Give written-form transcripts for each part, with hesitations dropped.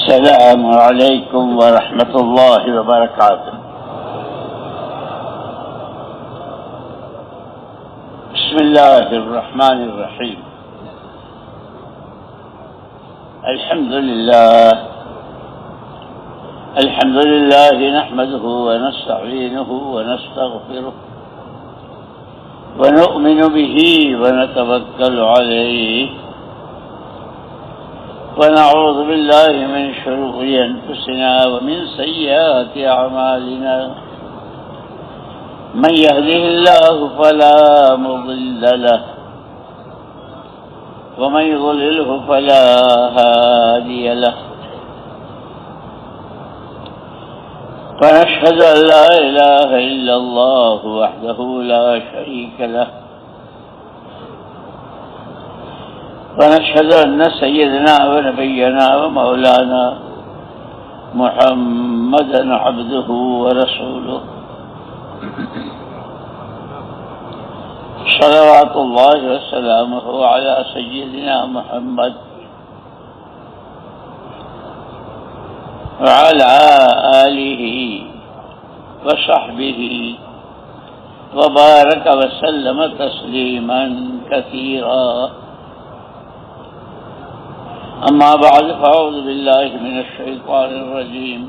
السلام علیکم ورحمۃ اللہ وبرکاتہ۔ بسم اللہ الرحمن الرحیم۔ الحمد للہ نحمده ونستعینه ونستغفره ونؤمن به ونتوکل علیہ ونعوذ بالله من شرور أنفسنا ومن سيئات أعمالنا، من يهده الله فلا مضل له ومن يضلله فلا هادي له، ونشهد أن لا إله إلا الله وحده لا شريك له، ونشهد أن سيدنا ونبينا ومولانا محمدا عبده ورسوله، صلوات الله وسلامه على سيدنا محمد وعلى آله وصحبه وبارك وسلم تسليما كثيرا، أما بعد فأعوذ بالله من الشيطان الرجيم،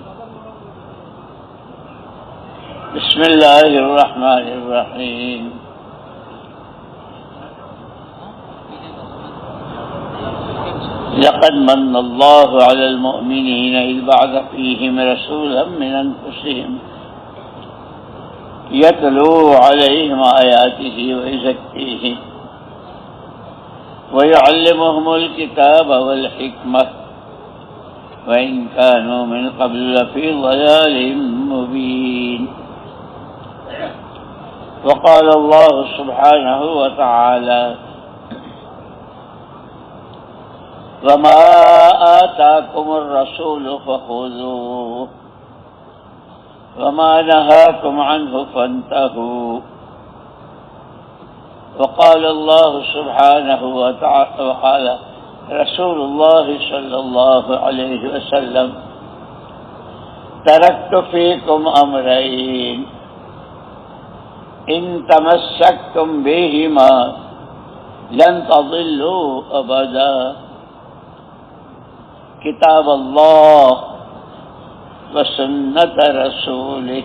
بسم الله الرحمن الرحيم۔ لقد من الله على المؤمنين إذ بعث فيهم رسولا من أنفسهم يتلو عليهم آياته ويزكيهم ويعلمهم الكتاب والحكمة وإن كانوا من قبل لفي ضلال مبين۔ وقال الله سبحانه وتعالى: وما آتاكم الرسول فخذوه وما نهاكم عنه فانتهوا۔ وقال الله سبحانه وتعالى وقال رسول الله صلى الله عليه وسلم: تركت فيكم أمرين إن تمسكتم بهما لن تضلوا أبدا، كتاب الله وسنة رسوله،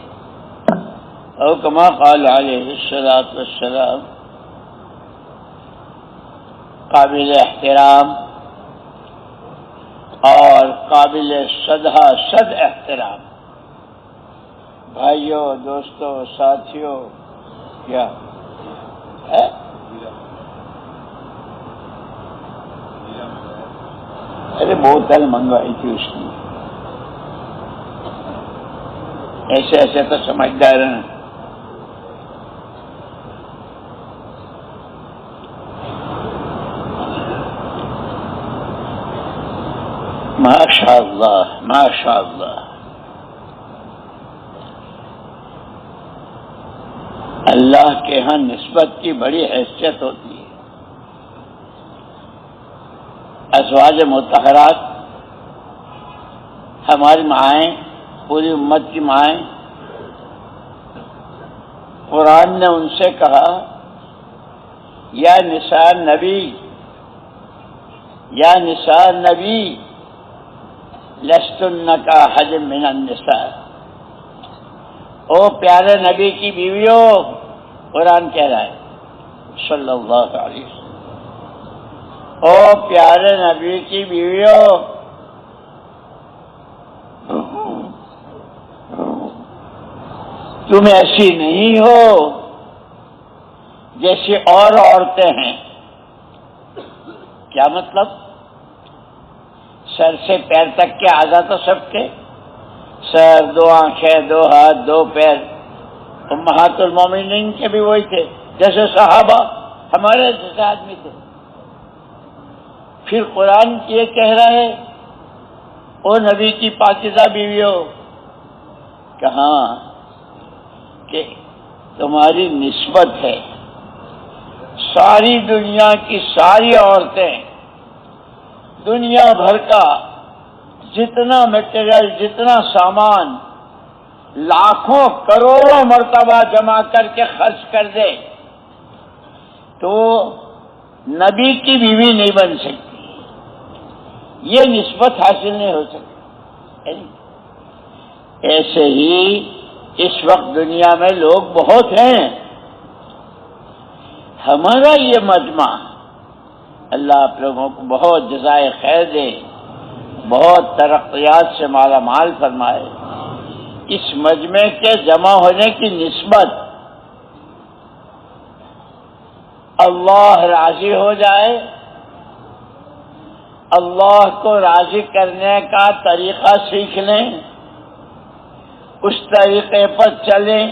أو كما قال عليه الصلاة والسلام۔ قابل احترام اور قابل صد احترام بھائیوں، دوستوں، ساتھیوں، کیا ہے؟ ارے بوتل منگوائی تھی اس کی، ایسے تو سمجھدار ہیں۔ ماشاء اللہ ماشاء اللہ، اللہ کے ہاں نسبت کی بڑی حیثیت ہوتی ہے۔ ازواج مطہرات ہماری مائیں، پوری امت کی مائیں، قرآن نے ان سے کہا: یا نساء نبی، یا نساء نبی لستن کاحد من النساء، او پیارے نبی کی بیویوں، قرآن کہہ رہا ہے صلی اللہ علیہ وسلم، او پیارے نبی کی بیویوں، تم ایسی نہیں ہو جیسی اور عورتیں ہیں۔ کیا مطلب؟ سر سے پیر تک کے اعضاء تو سب کے، سر، دو آنکھیں، دو ہاتھ، دو پیر، امہات المومنین کے بھی وہی تھے، جیسے صحابہ ہمارے جیسے آدمی تھے۔ پھر قرآن یہ کہہ رہا ہے: او نبی کی پاکیزہ بیویوں، کہاں کہ تمہاری نسبت ہے ساری دنیا کی ساری عورتیں، دنیا بھر کا جتنا مٹیریل، جتنا سامان لاکھوں کروڑوں مرتبہ جمع کر کے خرچ کر دے تو نبی کی بیوی نہیں بن سکتی، یہ نسبت حاصل نہیں ہو سکتی۔ ایسے ہی اس وقت دنیا میں لوگ بہت ہیں، ہمارا یہ مجمع اللہ آپ لوگوں کو بہت جزائے خیر دے، بہت ترقیات سے مالا مال فرمائے۔ اس مجمع کے جمع ہونے کی نسبت اللہ راضی ہو جائے، اللہ کو راضی کرنے کا طریقہ سیکھ لیں، اس طریقے پر چلیں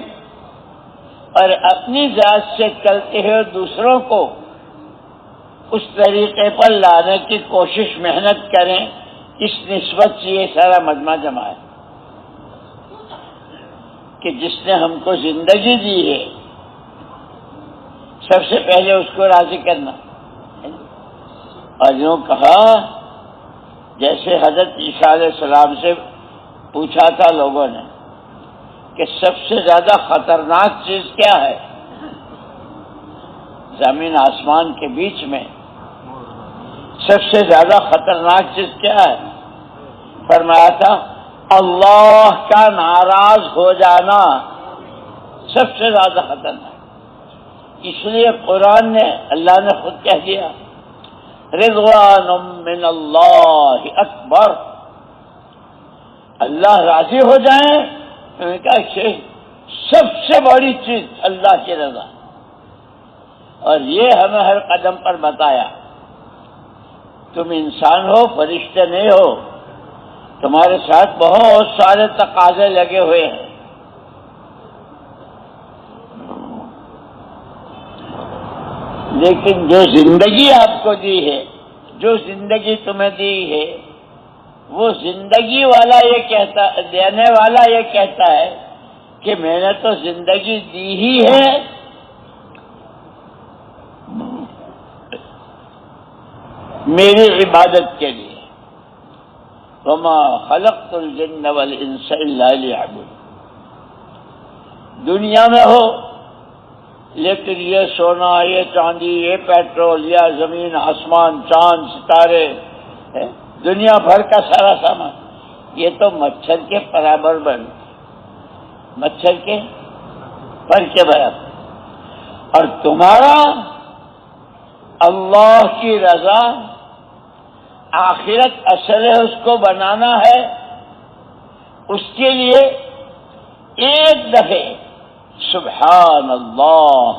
اور اپنی ذات سے چلتے ہوئے دوسروں کو اس طریقے پر لانے کی کوشش محنت کریں، اس نسبت سے یہ سارا مجمع جمع ہے کہ جس نے ہم کو زندگی دی ہے سب سے پہلے اس کو راضی کرنا۔ اور یوں کہا جیسے حضرت عیسیٰ علیہ السلام سے پوچھا تھا لوگوں نے کہ سب سے زیادہ خطرناک چیز کیا ہے زمین آسمان کے بیچ میں، سب سے زیادہ خطرناک چیز کیا ہے؟ فرمایا تھا اللہ کا ناراض ہو جانا سب سے زیادہ خطرناک۔ اس لیے قرآن نے، اللہ نے خود کہہ دیا رضوان من اللہ اکبر، اللہ راضی ہو جائیں تو ان کا سب سے بڑی چیز اللہ کی رضا، اور یہ ہمیں ہر قدم پر بتایا۔ تم انسان ہو، فرشتے نہیں ہو، تمہارے ساتھ بہت سارے تقاضے لگے ہوئے ہیں۔ لیکن جو زندگی آپ کو دی ہے، جو زندگی تمہیں دی ہے، وہ زندگی والا یہ کہتا، دینے والا یہ کہتا ہے کہ میں نے تو زندگی دی ہی ہے، میری عبادت کے لیے۔ وما خلقت الجن والانس الا ليعبدون، دنیا میں ہو لیکن یہ سونا، یہ چاندی، یہ پیٹرول، یا زمین آسمان، چاند ستارے، دنیا بھر کا سارا سامان، یہ تو مچھر کے برابر بن، مچھر کے پر کے برابر۔ اور تمہارا اللہ کی رضا، آخرت اصل ہے، اس کو بنانا ہے، اس کے لیے ایک دفعے سبحان اللہ،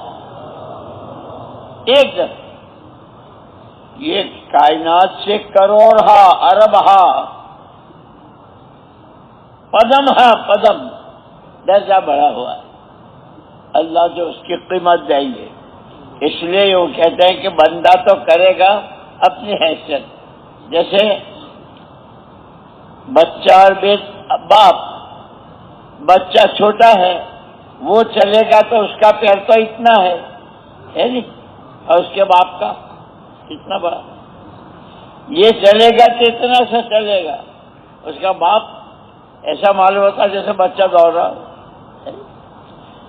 ایک دفعہ یہ کائنات سے کروڑہا اربہا قدم درجہ بڑھا ہوا ہے، اللہ جو اس کی قیمت دیں گے۔ اس لیے وہ کہتے ہیں کہ بندہ تو کرے گا اپنی حیثیت، جیسے بچہ اور باپ، بچہ چھوٹا ہے وہ چلے گا تو اس کا پیر تو اتنا ہے نہیں، اور اس کے باپ کا اتنا بڑا، یہ چلے گا تو اتنا سا چلے گا، اس کا باپ ایسا معلوم ہوتا جیسے بچہ دوڑ رہا۔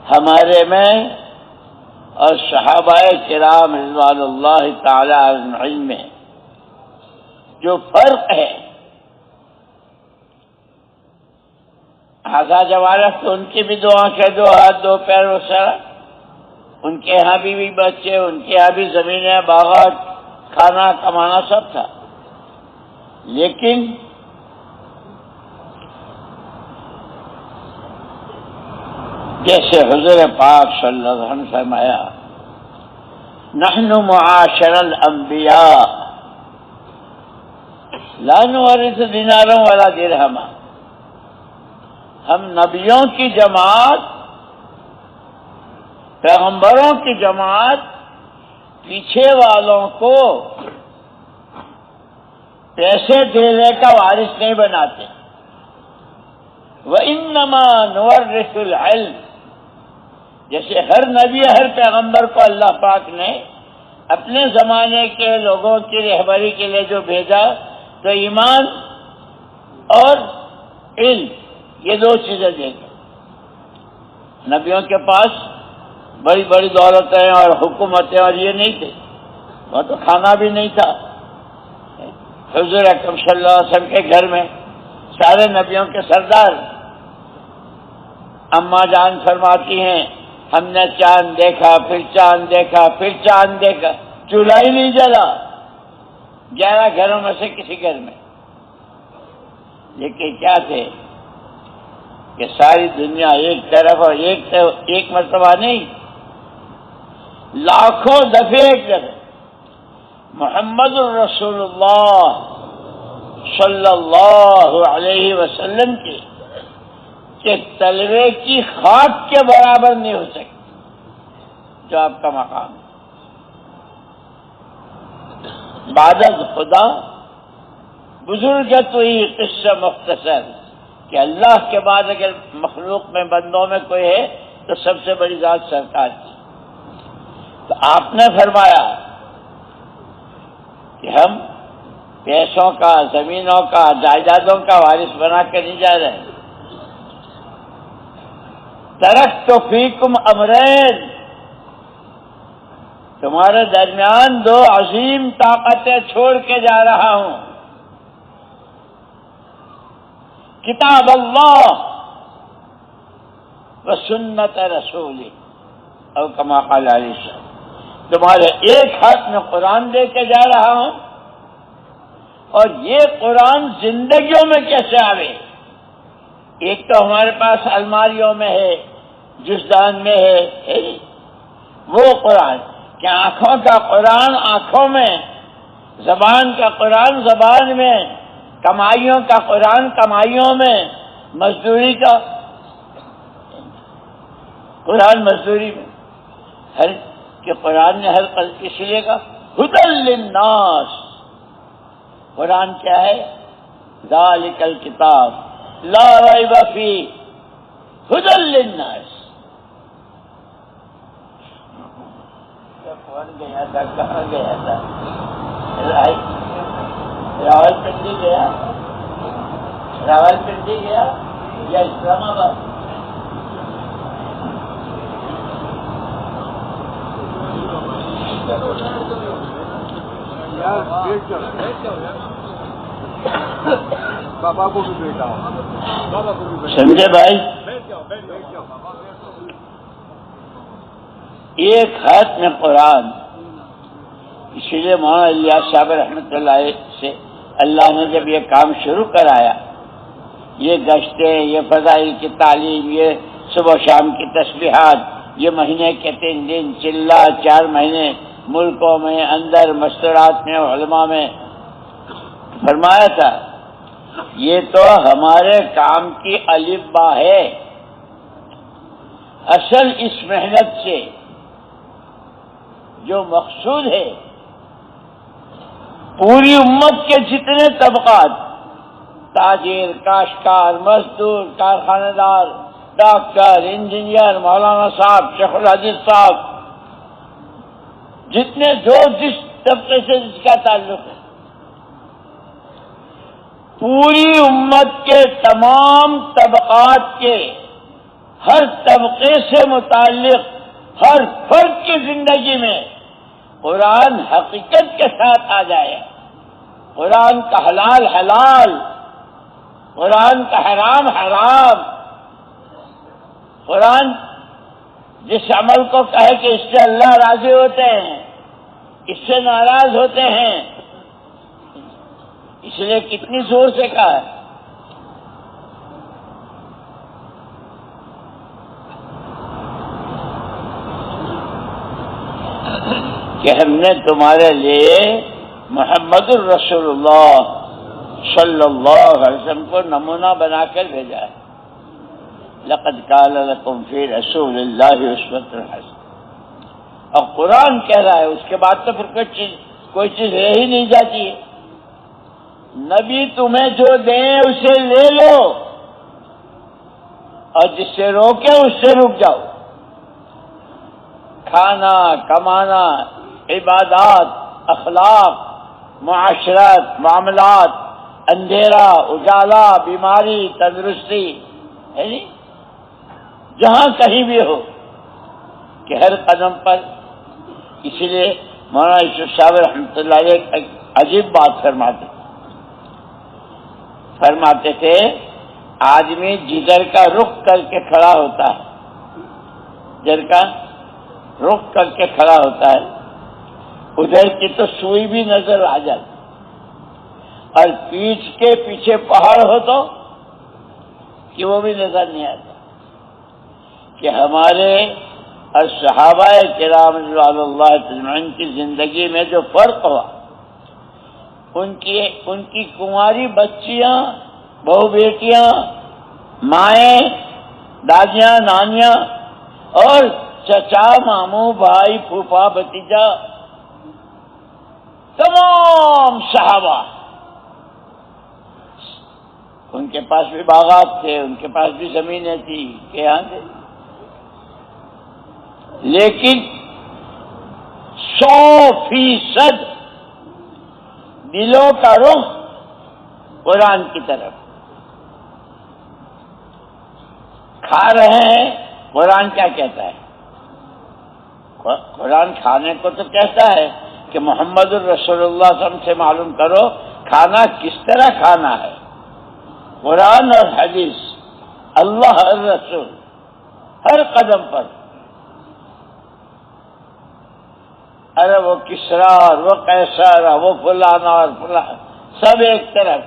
ہمارے میں اور صحابہ کرام رضوان اللہ تعالی اجمعین میں جو فرق ہے، آزاد جوارح تو ان کی بھی دو آنکھیں، دو ہاتھ، دو پیر، وہ سارا، ان کے یہاں بھی بچے، ان کے یہاں بھی زمینیں، باغات، کھانا کمانا سب تھا، لیکن جیسے حضور پاک صلی اللہ علیہ وسلم نے فرمایا نحن معاشر الانبیاء لا نورث دینارا ولا درہما، ہم نبیوں کی جماعت، پیغمبروں کی جماعت پیچھے والوں کو پیسے دینے کا وارث نہیں بناتے۔ وَإِنَّمَا نُوَرِّثُ الْعِلْمَ، جیسے ہر نبی، ہر پیغمبر کو اللہ پاک نے اپنے زمانے کے لوگوں کی رہبری کے لیے جو بھیجا تو ایمان اور علم، یہ دو چیزیں دے گا۔ نبیوں کے پاس بڑی بڑی دولتیں اور حکومتیں اور یہ نہیں تھے، وہ تو کھانا بھی نہیں تھا۔ حضور اکرم صلی اللہ علیہ وسلم کے گھر میں سارے نبیوں کے سردار، اماں جان فرماتی ہیں ہم نے چاند دیکھا، پھر چاند دیکھا، پھر چاند دیکھا، چولہا ہی نہیں جلا 11 گھروں میں سے کسی گھر میں۔ لیکن کیا تھے کہ ساری دنیا ایک طرف اور ایک مرتبہ نہیں، لاکھوں دفعے ایک دفعہ محمد الرسول اللہ صلی اللہ علیہ وسلم کے تلوے کی خاک کے برابر نہیں ہو سکتی جو آپ کا مقام ہے۔ عبادت خدا بزرگت ہوئی قصہ مختصر کہ اللہ کے بعد اگر مخلوق میں بندوں میں کوئی ہے تو سب سے بڑی ذات سرکار کی۔ تو آپ نے فرمایا کہ ہم پیسوں کا، زمینوں کا، جائیدادوں کا وارث بنا کے نہیں جا رہے۔ ترکت فیکم امرین، تمہارے درمیان دو عظیم طاقتیں چھوڑ کے جا رہا ہوں، کتاب اللہ و سنت رسولی، او کما قال علیہ السلام۔ تمہارے ایک ہاتھ میں قرآن دے کے جا رہا ہوں، اور یہ قرآن زندگیوں میں کیسے آوے؟ ایک تو ہمارے پاس الماریوں میں ہے، جزدان میں ہے وہ قرآن کہ آنکھوں کا قرآن آنکھوں میں، زبان کا قرآن زبان میں، کمائیوں کا قرآن کمائیوں میں، مزدوری کا قرآن مزدوری میں، ہر کہ قرآن نے ہر اس لیے کا ہدی للناس۔ قرآن کیا ہے؟ ذالک الکتاب لا ریب فیہ ہدی للناس۔ کون گیا تھا؟ کہاں گیا تھا؟ راولپنڈی گیا؟ راولپنڈی گیا یا اسلام آباد؟ بابا کو بھی بیٹا، سمجھے بھائی؟ ایک ہاتھ میں قرآن، اسی لیے مولانا الیاس صاحب رحمۃ اللہ سے اللہ نے جب یہ کام شروع کرایا، یہ گشتیں، یہ فضائل کی تعلیم، یہ صبح و شام کی تسبیحات، یہ مہینے کے 3 دن چلہ، 4 مہینے ملکوں میں، اندر مستورات میں، علماء میں، فرمایا تھا یہ تو ہمارے کام کی الف با ہے۔ اصل اس محنت سے جو مقصود ہے، پوری امت کے جتنے طبقات، تاجر، کاشتکار، مزدور، کارخانہ دار، ڈاکٹر، انجینئر، مولانا صاحب، شیخ الحدیث صاحب، جتنے جو جس طبقے سے جس کا تعلق ہے، پوری امت کے تمام طبقات کے ہر طبقے سے متعلق ہر فرد کی زندگی میں قرآن حقیقت کے ساتھ آ جائے، قرآن کا حلال حلال، قرآن کا حرام حرام، قرآن جس عمل کو کہے کہ اس سے اللہ راضی ہوتے ہیں، اس سے ناراض ہوتے ہیں، اس لیے کتنی زور سے کہا ہے کہ ہم نے تمہارے لیے محمد الرسول اللہ صلی اللہ علیہ وسلم کو نمونہ بنا کر بھیجا ہے۔ لقد کان لکم فی رسول اللہ اسوۃ حسنہ۔ اور قرآن کہہ رہا ہے، اس کے بعد تو پھر کوئی چیز رہ ہی نہیں جاتی ہے۔ نبی تمہیں جو دیں اسے لے لو، اور جس سے روکے اس سے رک جاؤ۔ کھانا، کمانا، عبادات، اخلاق، معاشرت، معاملات، اندھیرا، اجالا، بیماری، تندرستی ہے نہیں، جہاں کہیں بھی ہو کہ ہر قدم پر. اسی لیے مولانا یوسف صاحب رحمۃ اللہ علیہ ایک عجیب بات فرماتے تھے آدمی جدھر کا رخ کر کے کھڑا ہوتا ہے، جدھر کا رخ کر کے کھڑا ہوتا ہے ادھر کی تو سوئی بھی نظر آ جاتی، اور پیٹھ کے پیچھے پہاڑ ہو تو کہ وہ بھی نظر نہیں آتا. کہ ہمارے اور صحابہ کرام رضوان اللہ اجمعین کی زندگی میں جو فرق ہوا، ان کی کنواری بچیاں، بہو بیٹیاں، مائیں، دادیاں، نانیاں اور چچا، ماموں، بھائی، پھوپھا، بھتیجا، تمام صحابہ، ان کے پاس بھی باغات تھے، ان کے پاس بھی زمینیں تھی کہ یہاں تھے، لیکن 100% دلوں کا رخ قرآن کی طرف. کھا رہے ہیں، قرآن کیا کہتا ہے؟ قرآن کھانے کو تو کہتا ہے کہ محمد الرسول اللہ صلی اللہ علیہ وسلم سے معلوم کرو کھانا کس طرح کھانا ہے. قرآن اور حدیث، اللہ اور رسول ہر قدم پر. ارے وہ کسرا اور وہ قیصر اور وہ فلانا اور فلانا سب ایک طرف،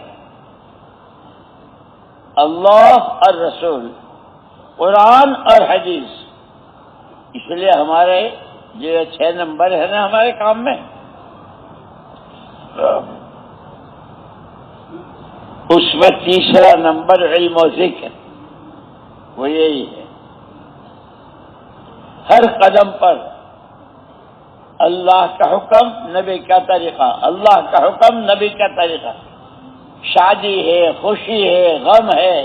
اللہ اور رسول، قرآن اور حدیث. اس لیے ہمارے جو 6 نمبر ہے نا ہمارے کام میں، اس میں تیسرا نمبر علم و ذکر، وہ یہی ہے. ہر قدم پر اللہ کا حکم، نبی کا طریقہ، اللہ کا حکم، نبی کا طریقہ. شادی ہے، خوشی ہے، غم ہے،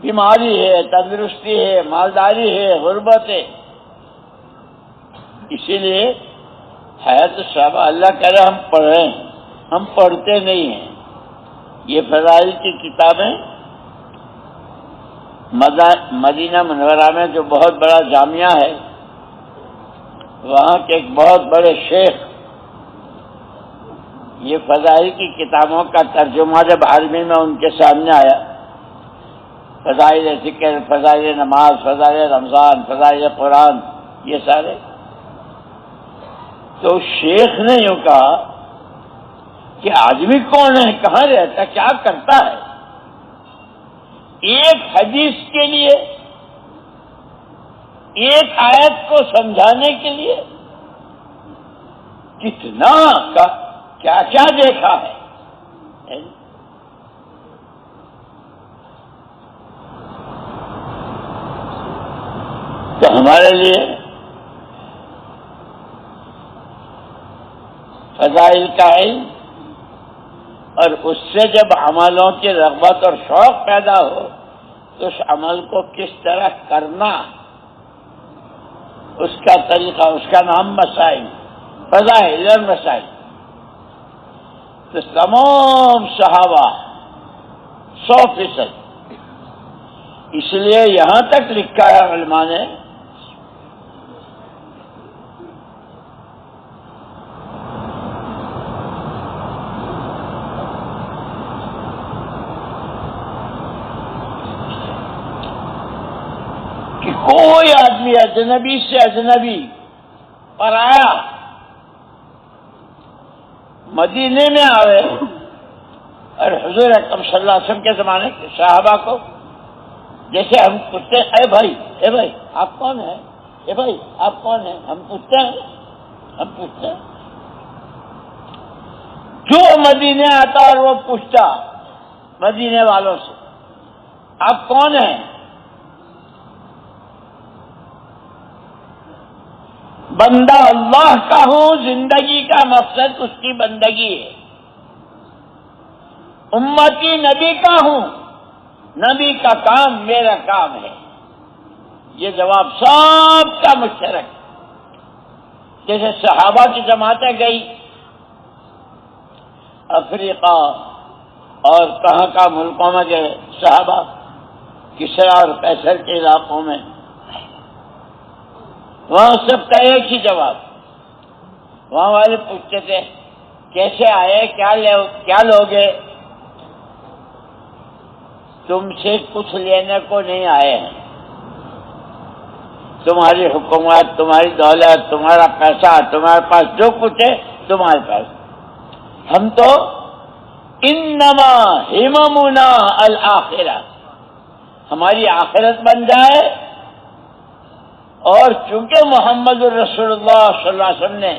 بیماری ہے، تندرستی ہے، مالداری ہے، غربت ہے. اسی لیے حیات الصحابہ، اللہ کہہ رہا ہم پڑھ رہے ہیں، ہم پڑھتے نہیں ہیں. یہ فضائل کی کتابیں مدینہ منورہ میں جو بہت بڑا جامعہ ہے، وہاں کے ایک بہت بڑے شیخ یہ فضائل کی کتابوں کا ترجمہ جب عربی میں ان کے سامنے آیا، فضائل ذکر، فضائل نماز، فضائل رمضان، فضائل قرآن، یہ سارے، تو شیخ نے یوں کہا کہ آدمی کون ہے، کہاں رہتا، کیا کرتا ہے، ایک حدیث کے لیے، ایک آیت کو سمجھانے کے لیے کتنا کیا کیا دیکھا ہے. تو ہمارے لیے فضائل کا علم اور اس سے جب عملوں کی رغبت اور شوق پیدا ہو تو اس عمل کو کس طرح کرنا، اس کا طریقہ، اس کا نام مسائل، فضائل اور مسائل. تو تمام صحابہ 100%. اس لیے یہاں تک لکھا ہے علماء نے کہ کوئی آدمی اجنبی سے اجنبی پرایا مدینے میں آئے اور حضور اکرم صلی اللہ علیہ وسلم کے زمانے کے صحابہ کو جیسے ہم پوچھتے ہیں اے بھائی آپ کون ہیں، اے بھائی آپ کون ہیں، ہم پوچھتے ہیں. جو مدینے آتا اور وہ پوچھتا مدینے والوں سے آپ کون ہیں، بندہ اللہ کا ہوں، زندگی کا مقصد اس کی بندگی ہے. امتی نبی کا ہوں، نبی کا کام میرا کام ہے. یہ جواب سب کا مشترک. جیسے صحابہ کی جماعتیں گئی افریقہ اور کہاں کا ملکوں میں گئے صحابہ، کسرا اور قیصر کے علاقوں میں، وہاں سب کا ایک ہی جواب، وہاں والے پوچھتے تھے کیسے آئے، کیا لوگے؟ تم سے کچھ لینے کو نہیں آئے ہیں، تمہاری حکومت، تمہاری دولت، تمہارا پیسہ، تمہارے پاس جو کچھ ہے تمہارے پاس، ہم تو انما ہممنا الآخرہ، ہماری آخرت بن جائے، اور چونکہ محمد الرسول اللہ صلی اللہ علیہ وسلم نے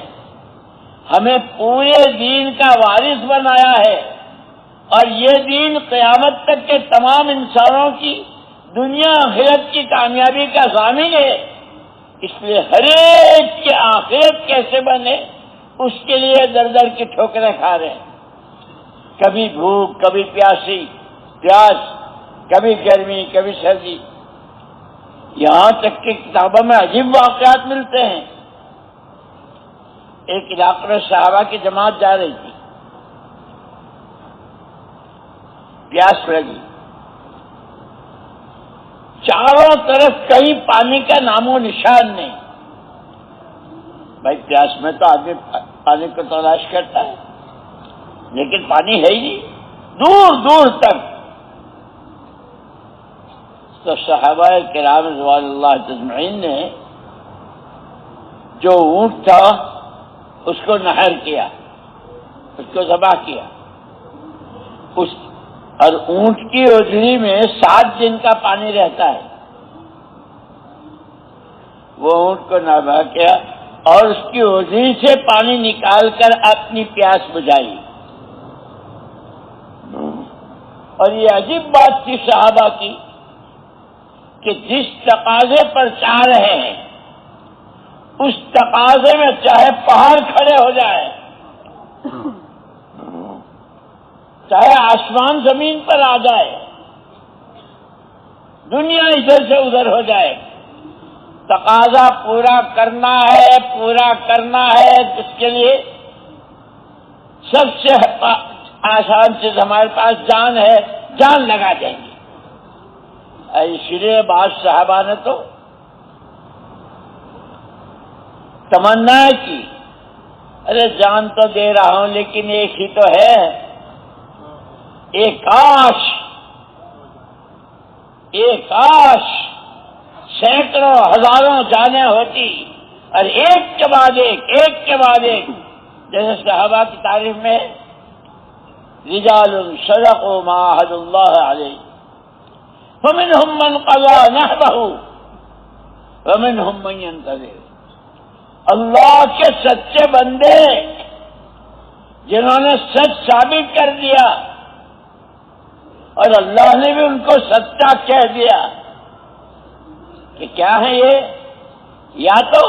ہمیں پورے دین کا وارث بنایا ہے، اور یہ دین قیامت تک کے تمام انسانوں کی دنیا آخرت کی کامیابی کا ضامن ہے، اس لیے ہر ایک کی آخرت کیسے بنے اس کے لیے در در کی ٹھوکریں کھا رہے ہیں، کبھی بھوک، کبھی پیاس، کبھی گرمی، کبھی سردی، یہاں تک کہ کتابوں میں عجیب واقعات ملتے ہیں۔ ایک علاقے میں صحابہ کی جماعت جا رہی تھی، پیاس لگی، چاروں طرف کہیں پانی کا نام و نشان نہیں، بھائی پیاس میں تو آدمی پانی کو تلاش کرتا ہے، لیکن پانی ہے ہی نہیں دور دور تک۔ تو صحابہ کرام رضوان اللہ اجمعین نے جو اونٹ تھا اس کو نہر کیا، اس کو ذبح کیا، اور اونٹ کی اوجری میں 7 دن کا پانی رہتا ہے، وہ اونٹ کو ذبح کیا اور اس کی اوجری سے پانی نکال کر اپنی پیاس بجھائی۔ اور یہ عجیب بات تھی صحابہ کی کہ جس تقاضے پر چاہ رہے ہیں اس تقاضے میں چاہے پہاڑ کھڑے ہو جائے، چاہے آسمان زمین پر آ جائے، دنیا ادھر سے ادھر ہو جائے، تقاضا پورا کرنا ہے جس کے لیے سب سے آسان چیز ہمارے پاس جان ہے، جان لگا دیں گے۔ اس لیے بعض صحابہ نے تو تمنا کی، ارے جان تو دے رہا ہوں لیکن ایک ہی تو ہے، ایک کاش سینکڑوں ہزاروں جانیں ہوتی، اور ایک کے بعد ایک، جیسے صحابہ کی تعریف میں رجال صدقوا ما عاهدوا الله عليه فمنهم من قضى نحبه ومنهم من ينتظر، اللہ کے سچے بندے جنہوں نے سچ ثابت کر دیا اور اللہ نے بھی ان کو سچا کہہ دیا کہ کیا ہے یہ، یا تو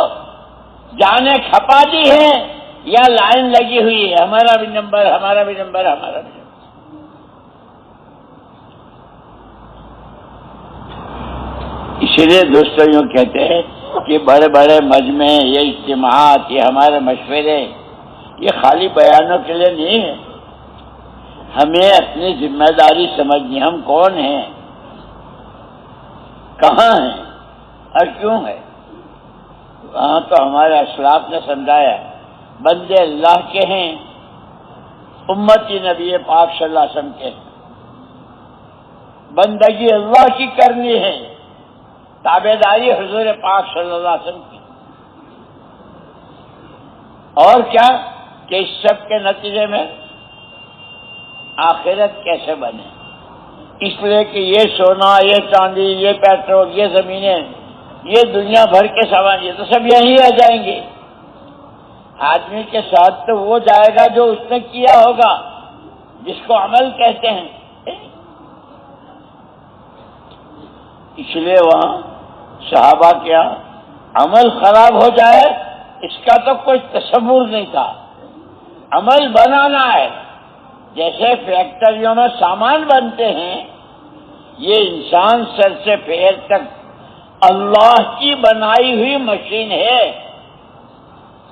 جانیں کھپا دی ہیں یا لائن لگی ہوئی ہے، ہمارا بھی نمبر۔ اسی لیے دوستوں یوں کہتے ہیں کہ بڑے بڑے مجمع، یہ اجتماعات، یہ ہمارے مشورے، یہ خالی بیانوں کے لیے نہیں ہے، ہمیں اپنی ذمہ داری سمجھنی، ہم کون ہیں، کہاں ہیں اور کیوں ہے۔ وہاں تو ہمارے اسلاف نے سمجھایا بندے اللہ کے ہیں، امتی نبی پاک صلی اللہ علیہ وسلم کے، بندگی اللہ کی کرنی ہے، تابعداری حضور پاک صلی اللہ علیہ وسلم کی، اور کیا کہ اس سب کے نتیجے میں آخرت کیسے بنے۔ اس لیے کہ یہ سونا، یہ چاندی، یہ پیٹرول، یہ زمینیں، یہ دنیا بھر کے سامان، یہ تو سب یہیں رہ جائیں گے، آدمی کے ساتھ تو وہ جائے گا جو اس نے کیا ہوگا، جس کو عمل کہتے ہیں۔ اس لیے وہاں صحابہ کیا عمل خراب ہو جائے اس کا تو کوئی تصور نہیں تھا، عمل بنانا ہے۔ جیسے فیکٹریوں میں سامان بنتے ہیں، یہ انسان سر سے پیر تک اللہ کی بنائی ہوئی مشین ہے،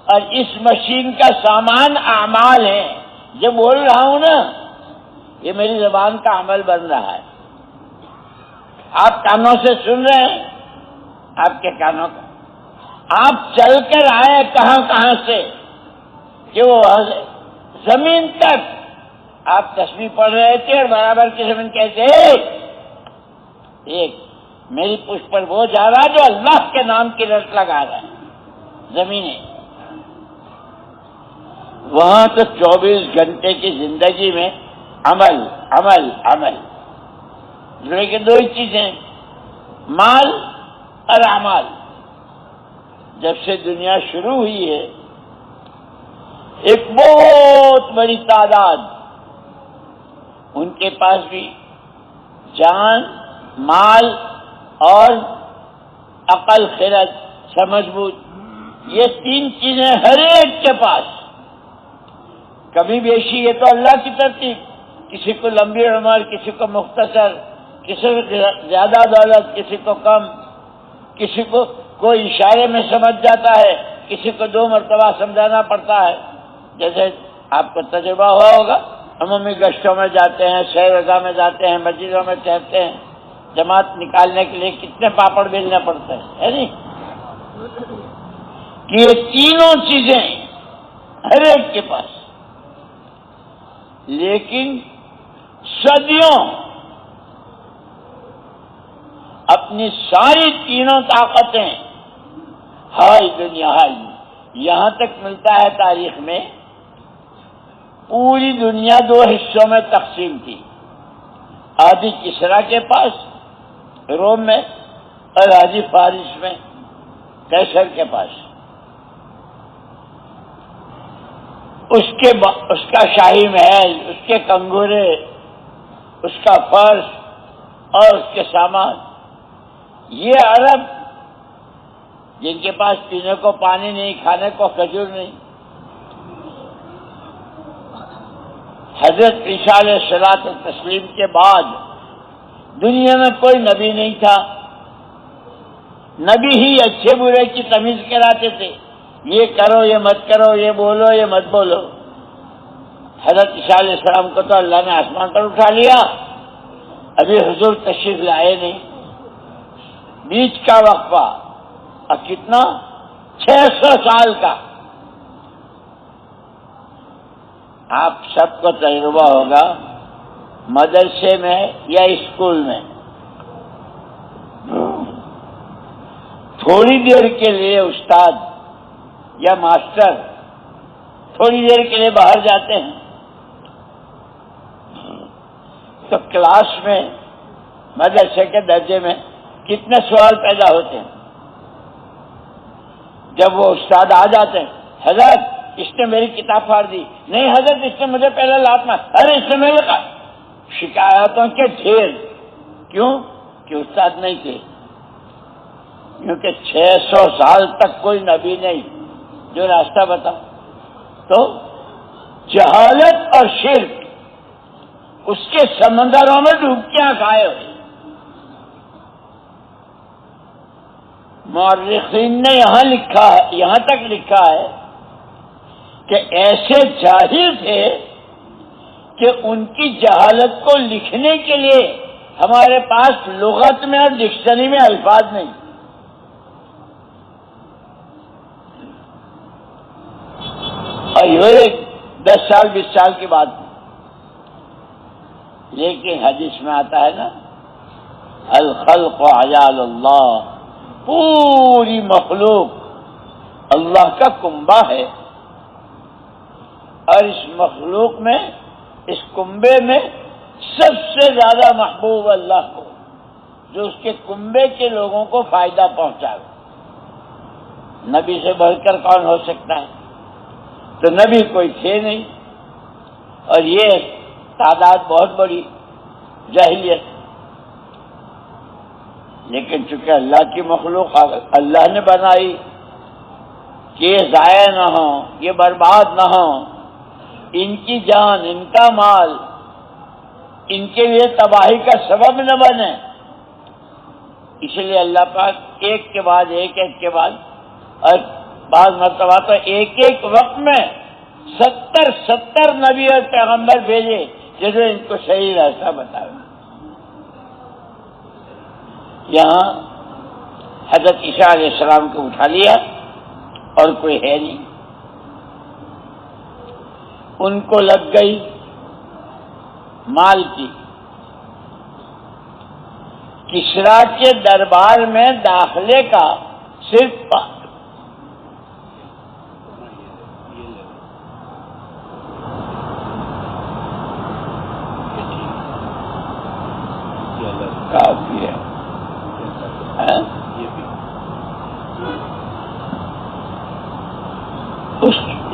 اور اس مشین کا سامان اعمال ہے، جو بول رہا ہوں نا یہ میری زبان کا عمل بن رہا ہے. آپ کانوں سے سن رہے ہیں، آپ کے کانوں کا. آپ چل کر آئے کہاں سے کہ وہ زمین تک آپ تسبیح پڑھ رہے تھے اور برابر کی زمین کہتے ایک میری پشت پر وہ جا رہا جو اللہ کے نام کی رٹ لگا رہا ہے زمینیں. وہاں تو 24 گھنٹے کی زندگی میں عمل عمل عمل. جڑے کہ دو ہی چیزیں، مال اور اعمال. جب سے دنیا شروع ہوئی ہے ایک بہت بڑی تعداد ان کے پاس بھی جان، مال اور عقل، خرد، سمجھ بوجھ، یہ 3 چیزیں ہر ایک کے پاس. کبھی بیشی یہ تو اللہ کی ترتیب، کسی کو لمبی عمر، کسی کو مختصر، کسی کو زیادہ دولت، کسی کو کم، کسی کو کوئی اشارے میں سمجھ جاتا ہے، کسی کو 2 مرتبہ سمجھانا پڑتا ہے. جیسے آپ کو تجربہ ہوا ہوگا، عمومی گشتوں میں جاتے ہیں، شہر رضا میں جاتے ہیں، مسجدوں میں ٹھہرتے ہیں، جماعت نکالنے کے لیے کتنے پاپڑ بیلنے پڑتے ہیں، ہے نہیں؟ کہ یہ تینوں چیزیں ہر ایک کے پاس. لیکن صدیوں اپنی ساری تینوں طاقتیں ہائی دنیا ہائی. یہاں تک ملتا ہے تاریخ میں پوری دنیا 2 حصوں میں تقسیم تھی. آدھی کسرا کے پاس روم میں اور آدھی فارس میں قیصر کے پاس. اس کا شاہی محل، اس کے کنگورے، اس کا فرش اور اس کے سامان. یہ عرب جن کے پاس پینے کو پانی نہیں، کھانے کو کھجور نہیں. حضرت عیسیٰ علیہ الصلوۃ والتسلیم کے بعد دنیا میں کوئی نبی نہیں تھا. نبی ہی اچھے برے کی تمیز کراتے تھے، یہ کرو، یہ مت کرو، یہ بولو، یہ مت بولو. حضرت عیسیٰ علیہ السلام کو تو اللہ نے آسمان پر اٹھا لیا، ابھی حضور تشریف لائے نہیں. بیچ کا وقفہ اور کتنا 600 سال کا. آپ سب کو تجربہ ہوگا مدرسے میں یا اسکول میں تھوڑی دیر کے لیے استاد یا ماسٹر تھوڑی دیر کے لیے باہر جاتے ہیں تو کلاس میں مدرسے کے درجے میں کتنے سوال پیدا ہوتے ہیں. جب وہ استاد آ جاتے ہیں، حضرت اس نے میری کتاب پھاڑ دی، نہیں حضرت اس نے مجھے پہلے لات مار، ارے اس نے میرے شکایتوں کے ڈھیر. کیوں؟ کہ استاد نہیں تھے. کیونکہ 600 سال تک کوئی نبی نہیں جو راستہ بتا. تو جہالت اور شرک اس کے سمندروں میں ڈوبکیاں کھائے ہوئے. مورخین نے یہاں تک لکھا ہے کہ ایسے جاہل تھے کہ ان کی جہالت کو لکھنے کے لیے ہمارے پاس لغت میں اور ڈکشنری میں الفاظ نہیں. اور یہ 10 سال 20 سال کی بات نہیں. لیکن حدیث میں آتا ہے نا، الخلق عیال اللہ، پوری مخلوق اللہ کا کنبہ ہے. اور اس مخلوق میں، اس کنبے میں سب سے زیادہ محبوب اللہ کو، جو اس کے کنبے کے لوگوں کو فائدہ پہنچائے. نبی سے بڑھ کر کون ہو سکتا ہے؟ تو نبی کوئی تھے نہیں. اور یہ تعداد بہت بڑی جاہلیت. لیکن چونکہ اللہ کی مخلوق اللہ نے بنائی کہ یہ ضائع نہ ہو، یہ برباد نہ ہو، ان کی جان، ان کا مال ان کے لیے تباہی کا سبب نہ بنے، اس لیے اللہ پاک ایک کے بعد ایک کے بعد، اور بعض مرتبہ تو ایک وقت میں ستر نبی اور پیغمبر بھیجے جنہوں نے ان کو صحیح راستہ بتایا. یہاں حضرت عیسیٰ علیہ السلام کو اٹھا لیا اور کوئی ہے نہیں. ان کو لگ گئی مال کی. کسریٰ کے دربار میں داخلے کا صرف کافی ہے.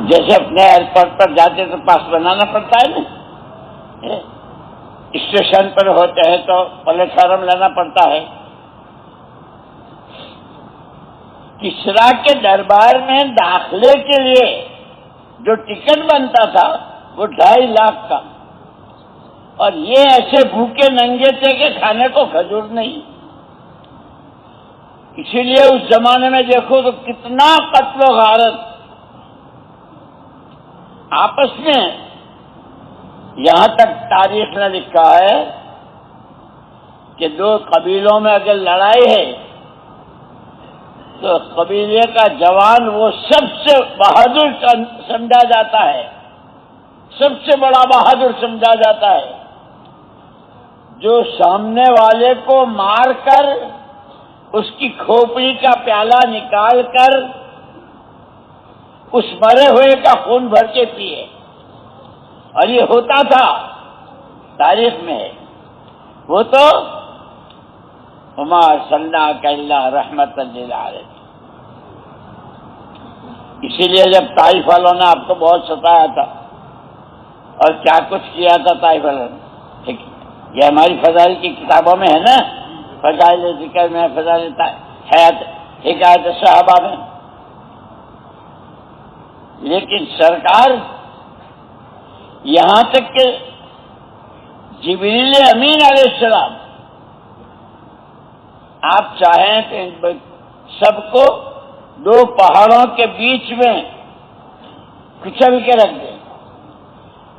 جیسے اپنے ایئرپورٹ پر جاتے تو پاس بنانا پڑتا ہے نا، اسٹیشن پر ہوتے ہیں تو پلیٹ فارم لینا پڑتا ہے. کسریٰ کے دربار میں داخلے کے لیے جو ٹکٹ بنتا تھا وہ 2.5 لاکھ کا، اور یہ ایسے بھوکے ننگے تھے کہ کھانے کو کھجور نہیں. اسی لیے اس زمانے میں دیکھو تو کتنا قتل و غارت آپس میں. یہاں تک تاریخ نے لکھا ہے کہ 2 قبیلوں میں اگر لڑائی ہے تو قبیلے کا جوان وہ سب سے بہادر سمجھا جاتا ہے، سب سے بڑا بہادر سمجھا جاتا ہے، جو سامنے والے کو مار کر اس کی کھوپڑی کا پیالہ نکال کر اس مرے ہوئے کا خون بھر کے پیے. اور یہ ہوتا تھا، تاریخ میں ہے. وہ تو وما ارسلناک الا رحمۃ للعالمین. اسی لیے جب طائف والوں نے آپ کو بہت ستایا تھا اور کیا کچھ کیا تھا طائف والوں نے، یہ ہماری فضائل کی کتابوں میں ہے نا، فضائل ذکر میں، فضائل حیات حکایت صحابہ میں. لیکن سرکار یہاں تک کہ جبریل امین علیہ السلام آپ چاہیں تو سب کو 2 پہاڑوں کے بیچ میں کچل کے رکھ دیں.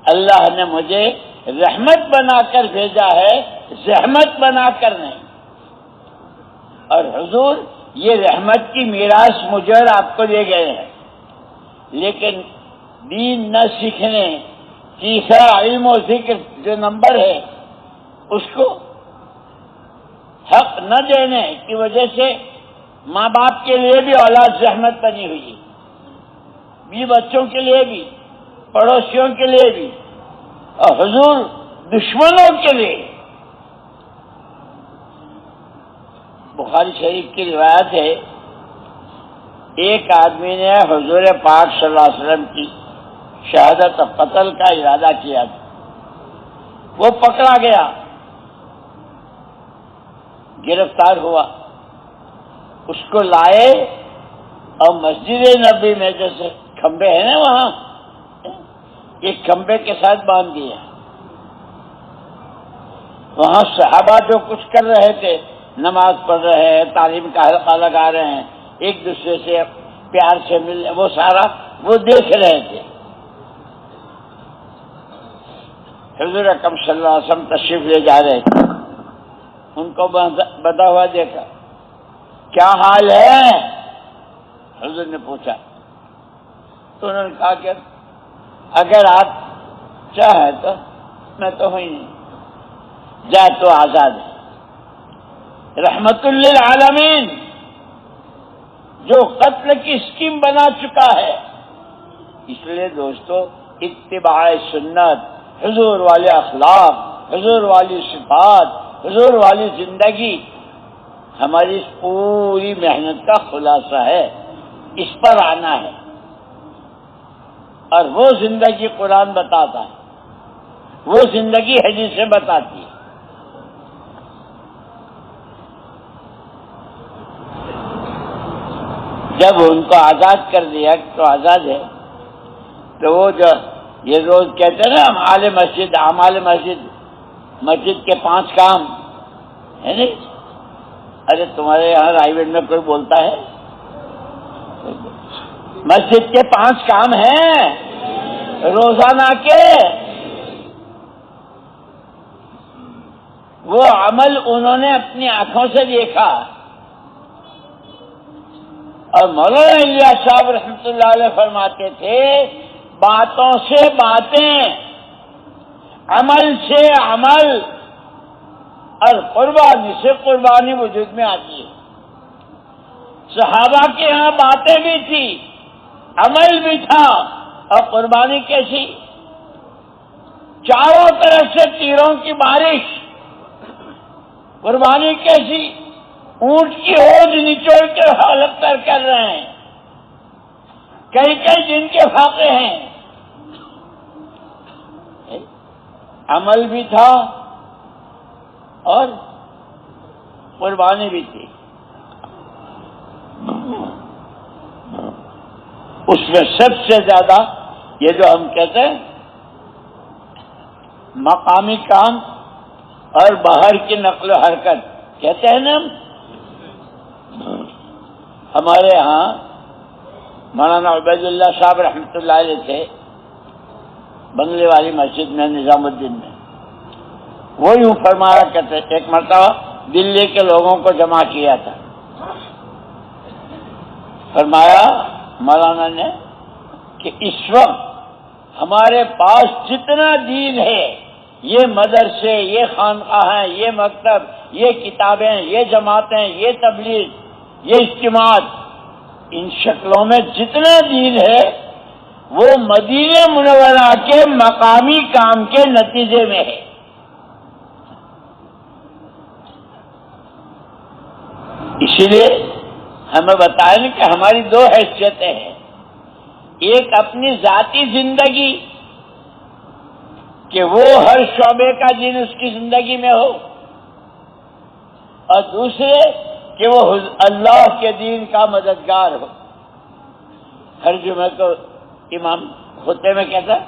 اللہ نے مجھے رحمت بنا کر بھیجا ہے، زحمت بنا کر نہیں. اور حضور یہ رحمت کی میراث مجھے اور آپ کو دے گئے ہیں. لیکن دین نہ سیکھنے، تیسرا علم و ذکر جو نمبر ہے اس کو حق نہ دینے کی وجہ سے ماں باپ کے لیے بھی اولاد زحمت بنی ہوئی، بھی بچوں کے لیے بھی، پڑوسیوں کے لیے بھی، اور حضور دشمنوں کے لیے. بخاری شریف کی روایت ہے، ایک آدمی نے حضور پاک صلی اللہ علیہ وسلم کی شہادت اور قتل کا ارادہ کیا تھا. وہ پکڑا گیا، گرفتار ہوا. اس کو لائے اور مسجد نبی میں جیسے کھمبے ہیں نا وہاں، ایک کھمبے کے ساتھ باندھ دیا. وہاں صحابہ جو کچھ کر رہے تھے، نماز پڑھ رہے ہیں، تعلیم کا حلقہ لگا رہے ہیں، ایک دوسرے سے پیار سے مل، وہ سارا وہ دیکھ رہے تھے. حضور اکرم صلی اللہ علیہ وسلم تشریف لے جا رہے تھے، ان کو بندھا ہوا دیکھا. کیا حال ہے؟ حضور نے پوچھا. تو انہوں نے کہا کہ اگر آپ چاہیں تو میں تو ہوں ہی نہیں، جا تو آزاد ہے. رحمت للعالمین جو قتل کی اسکیم بنا چکا ہے. اس لیے دوستو اتباع سنت، حضور والے اخلاق، حضور والی صفات، حضور والی زندگی ہماری پوری محنت کا خلاصہ ہے. اس پر آنا ہے، اور وہ زندگی قرآن بتاتا ہے، وہ زندگی حدیثیں بتاتی ہے. جب ان کو آزاد کر دیا تو آزاد ہے، تو وہ جو یہ روز کہتے ہیں نا اعمال مسجد، اعمال مسجد، مسجد کے 5 کام ہے نہیں. ارے تمہارے یہاں رائے گڑھ میں کوئی بولتا ہے؟ مسجد کے 5 کام ہیں. روزانہ کے وہ عمل انہوں نے اپنی آنکھوں سے دیکھا. اور مولانا الیاس صاحب رحمۃ اللہ علیہ فرماتے تھے باتوں سے باتیں، عمل سے عمل اور قربانی سے قربانی وجود میں آتی ہے. صحابہ کے ہاں باتیں بھی تھی، عمل بھی تھا، اور قربانی کیسی؟ چاروں طرف سے تیروں کی بارش. قربانی کیسی؟ اونٹ کی ہونٹ نچوڑ کے حالت کر رہے ہیں، کئی کئی دن کے فاقے ہیں. عمل بھی تھا اور قربانی بھی تھی. اس میں سب سے زیادہ یہ جو ہم کہتے ہیں مقامی کام اور باہر کی نقل و حرکت کہتے ہیں نا، ہمارے ہاں مولانا عبید اللہ صاحب رحمۃ اللہ علیہ تھے بنگلے والی مسجد میں نظام الدین میں. وہ یوں فرمایا کرتے، ایک مرتبہ دلی کے لوگوں کو جمع کیا تھا. فرمایا مولانا نے کہ اس وقت ہمارے پاس جتنا دین ہے، یہ مدرسے، یہ خانقاہیں، یہ مکتب، یہ کتابیں، یہ جماعتیں، یہ تبلیغ، یہ اجتماعات، ان شکلوں میں جتنا دین ہے وہ مدینہ منورہ کے مقامی کام کے نتیجے میں ہے. اسی لیے ہمیں بتائیں کہ ہماری دو حیثیتیں ہیں، ایک اپنی ذاتی زندگی کہ وہ ہر شعبے کا دین اس کی زندگی میں ہو، اور دوسرے کہ وہ اللہ کے دین کا مددگار ہو. ہر جمعہ کو امام خطبے میں کہتا ہے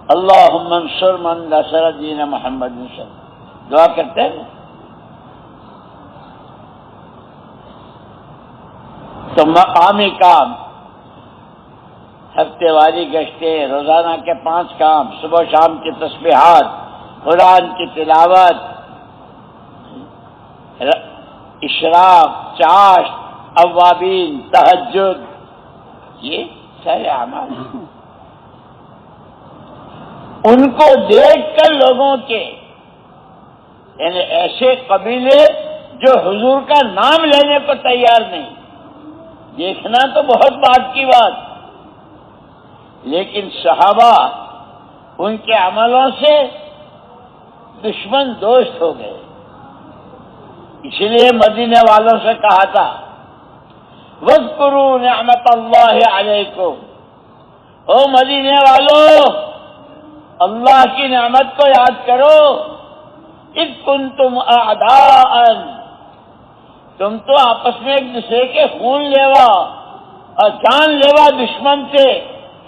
اللہم انصر من نصر دین محمد صلی، دعا کرتے ہیں. تو مقامی کام، ہفتے واری گشتیں، روزانہ کے 5 کام، صبح شام کی تسبیحات، قرآن کی تلاوت، اشراق، چاشت، اوابین، تہجد، یہ سارے اعمال ان کو دیکھ کر لوگوں کے، یعنی ایسے قبیلے جو حضور کا نام لینے کو تیار نہیں. دیکھنا تو بہت بات کی بات، لیکن صحابہ ان کے عملوں سے دشمن دوست ہو گئے. اسی لیے مدینے والوں سے کہا تھا وَاذْكُرُوا نِعْمَتَ اللَّهِ عَلَيْكُمْ، او مدینے والوں اللہ کی نعمت کو یاد کرو. اذ کنتم اعداء، تم تو آپس میں ایک دوسرے کے خون لیوا اور جان لیوا دشمن تھے.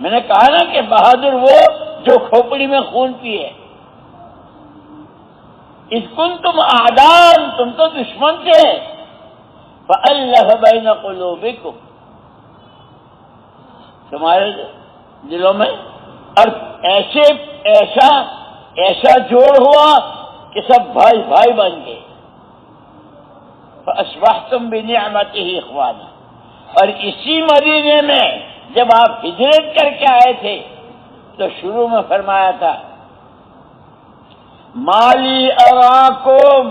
میں نے کہا نا کہ بہادر وہ جو کھوپڑی میں خون پیے. اذ کنتم اعداء، تم تو دشمن تھے. فألف بین قلوبکم، تمہارے دلوں میں اور ایسا جوڑ ہوا کہ سب بھائی بھائی بن گئے. فأصبحتم بنعمتہ اخوانا، اور اسی مدینے میں جب آپ ہجرت کر کے آئے تھے تو شروع میں فرمایا تھا مالی اراکم،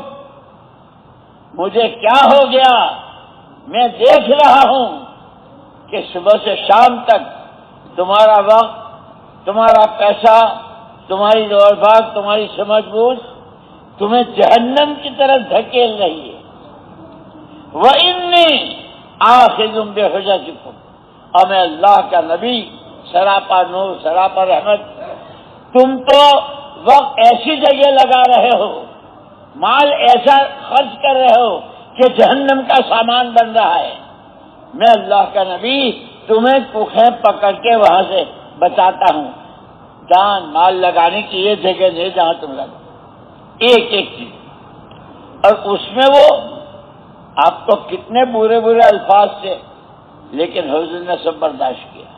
مجھے کیا ہو گیا، میں دیکھ رہا ہوں کہ صبح سے شام تک تمہارا وقت، تمہارا پیسہ، تمہاری دوڑ بھاگ، تمہاری سمجھ بوجھ تمہیں جہنم کی طرف دھکیل رہی ہے. وَإِنِّي آخِذٌ بِحُجَجِكُمْ، اور میں اللہ کا نبی، سراپا نور، سراپا رحمت، تم تو وقت ایسی جگہ لگا رہے ہو، مال ایسا خرچ کر رہے ہو کہ جہنم کا سامان بن رہا ہے. میں اللہ کا نبی تمہیں کوکھیں پکڑ کے وہاں سے بچاتا ہوں. جان مال لگانے کی یہ جگہ نہیں جہاں تم لگا ایک ایک چیز. اور اس میں وہ آپ کو کتنے برے برے الفاظ تھے، لیکن حضور نے سب برداشت کیا.